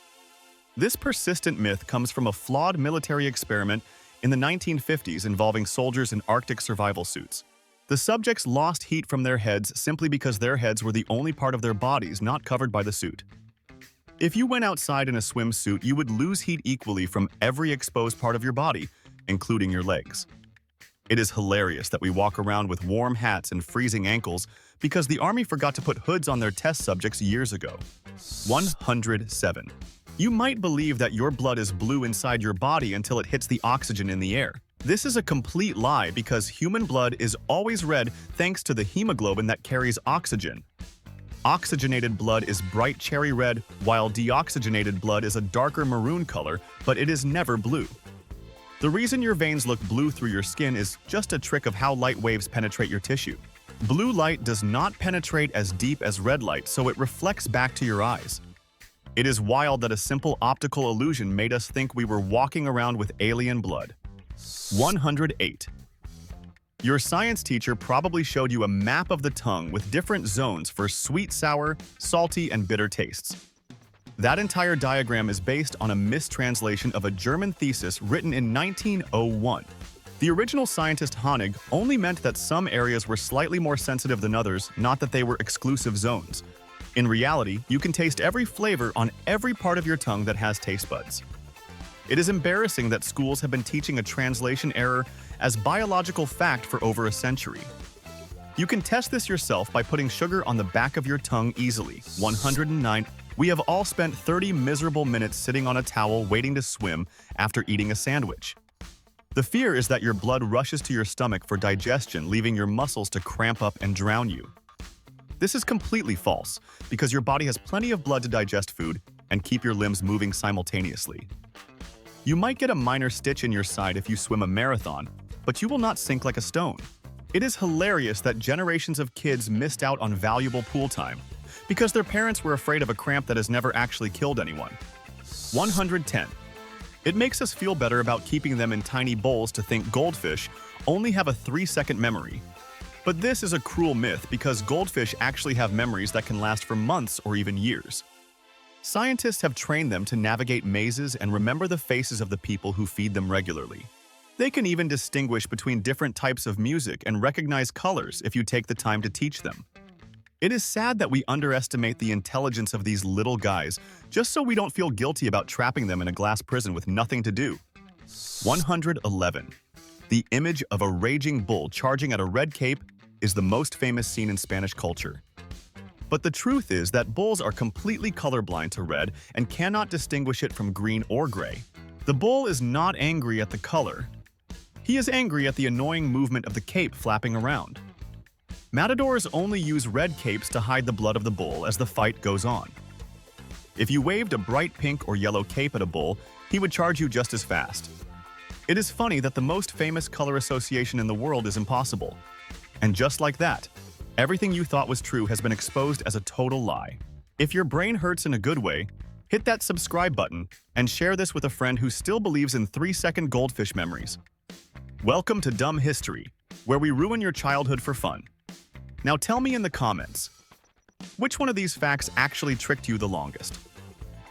This persistent myth comes from a flawed military experiment in the 1950s involving soldiers in Arctic survival suits. The subjects lost heat from their heads simply because their heads were the only part of their bodies not covered by the suit. If you went outside in a swimsuit, you would lose heat equally from every exposed part of your body, including your legs. It is hilarious that we walk around with warm hats and freezing ankles because the Army forgot to put hoods on their test subjects years ago. 107. You might believe that your blood is blue inside your body until it hits the oxygen in the air. This is a complete lie because human blood is always red thanks to the hemoglobin that carries oxygen. Oxygenated blood is bright cherry red, while deoxygenated blood is a darker maroon color, but it is never blue. The reason your veins look blue through your skin is just a trick of how light waves penetrate your tissue. Blue light does not penetrate as deep as red light, so it reflects back to your eyes. It is wild that a simple optical illusion made us think we were walking around with alien blood. 108. Your science teacher probably showed you a map of the tongue with different zones for sweet, sour, salty, and bitter tastes. That entire diagram is based on a mistranslation of a German thesis written in 1901. The original scientist Honig only meant that some areas were slightly more sensitive than others, not that they were exclusive zones. In reality, you can taste every flavor on every part of your tongue that has taste buds. It is embarrassing that schools have been teaching a translation error as biological fact for over a century. You can test this yourself by putting sugar on the back of your tongue easily. 109. We have all spent 30 miserable minutes sitting on a towel waiting to swim after eating a sandwich. The fear is that your blood rushes to your stomach for digestion, leaving your muscles to cramp up and drown you. This is completely false, because your body has plenty of blood to digest food and keep your limbs moving simultaneously. You might get a minor stitch in your side if you swim a marathon, but you will not sink like a stone. It is hilarious that generations of kids missed out on valuable pool time because their parents were afraid of a cramp that has never actually killed anyone. 110. It makes us feel better about keeping them in tiny bowls to think goldfish only have a 3-second memory. But this is a cruel myth because goldfish actually have memories that can last for months or even years. Scientists have trained them to navigate mazes and remember the faces of the people who feed them regularly. They can even distinguish between different types of music and recognize colors if you take the time to teach them. It is sad that we underestimate the intelligence of these little guys just so we don't feel guilty about trapping them in a glass prison with nothing to do. 111. The image of a raging bull charging at a red cape is the most famous scene in Spanish culture. But the truth is that bulls are completely colorblind to red and cannot distinguish it from green or gray. The bull is not angry at the color. He is angry at the annoying movement of the cape flapping around. Matadors only use red capes to hide the blood of the bull as the fight goes on. If you waved a bright pink or yellow cape at a bull, he would charge you just as fast. It is funny that the most famous color association in the world is impossible. And just like that, everything you thought was true has been exposed as a total lie. If your brain hurts in a good way, hit that subscribe button and share this with a friend who still believes in 3-second goldfish memories. Welcome to Dumb History, where we ruin your childhood for fun. Now tell me in the comments, which one of these facts actually tricked you the longest?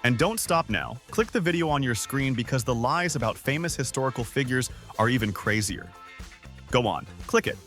And don't stop now. Click the video on your screen because the lies about famous historical figures are even crazier. Go on, click it.